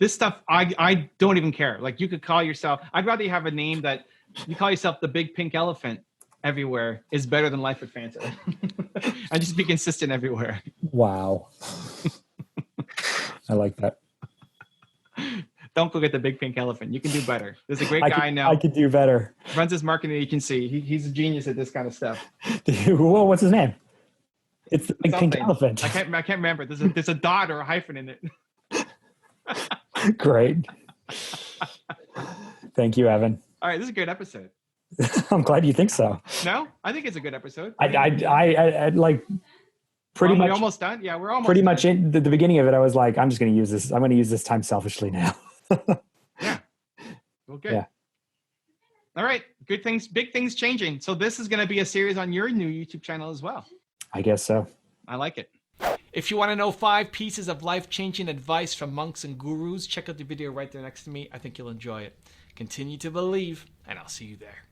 This stuff, I don't even care. Like you could call yourself, I'd rather you have a name that you call yourself the big pink elephant everywhere is better than Life at Fanta. And just be consistent everywhere.
Wow. I like that.
Don't go get the big pink elephant. You can do better. There's a great
I
guy now.
I could do better.
Runs his marketing agency. He's a genius at this kind of stuff.
Whoa, what's his name? It's the big pink
Something.
elephant.
I can't remember. There's a dot or a hyphen in it.
Great. Thank you, Evan.
All right, this is a great episode.
I'm glad you think so.
No, I think it's a good episode.
I like pretty
Are
much
we almost done? Yeah, we're almost
pretty
done.
much in the beginning of it. I was like, I'm just going to use this. I'm going to use this time selfishly now.
Yeah. Well, good.
Yeah.
All right. Good things, big things changing. So this is going to be a series on your new YouTube channel as well.
I guess so.
I like it. If you want to know 5 pieces of life-changing advice from monks and gurus, check out the video right there next to me. I think you'll enjoy it. Continue to believe, and I'll see you there.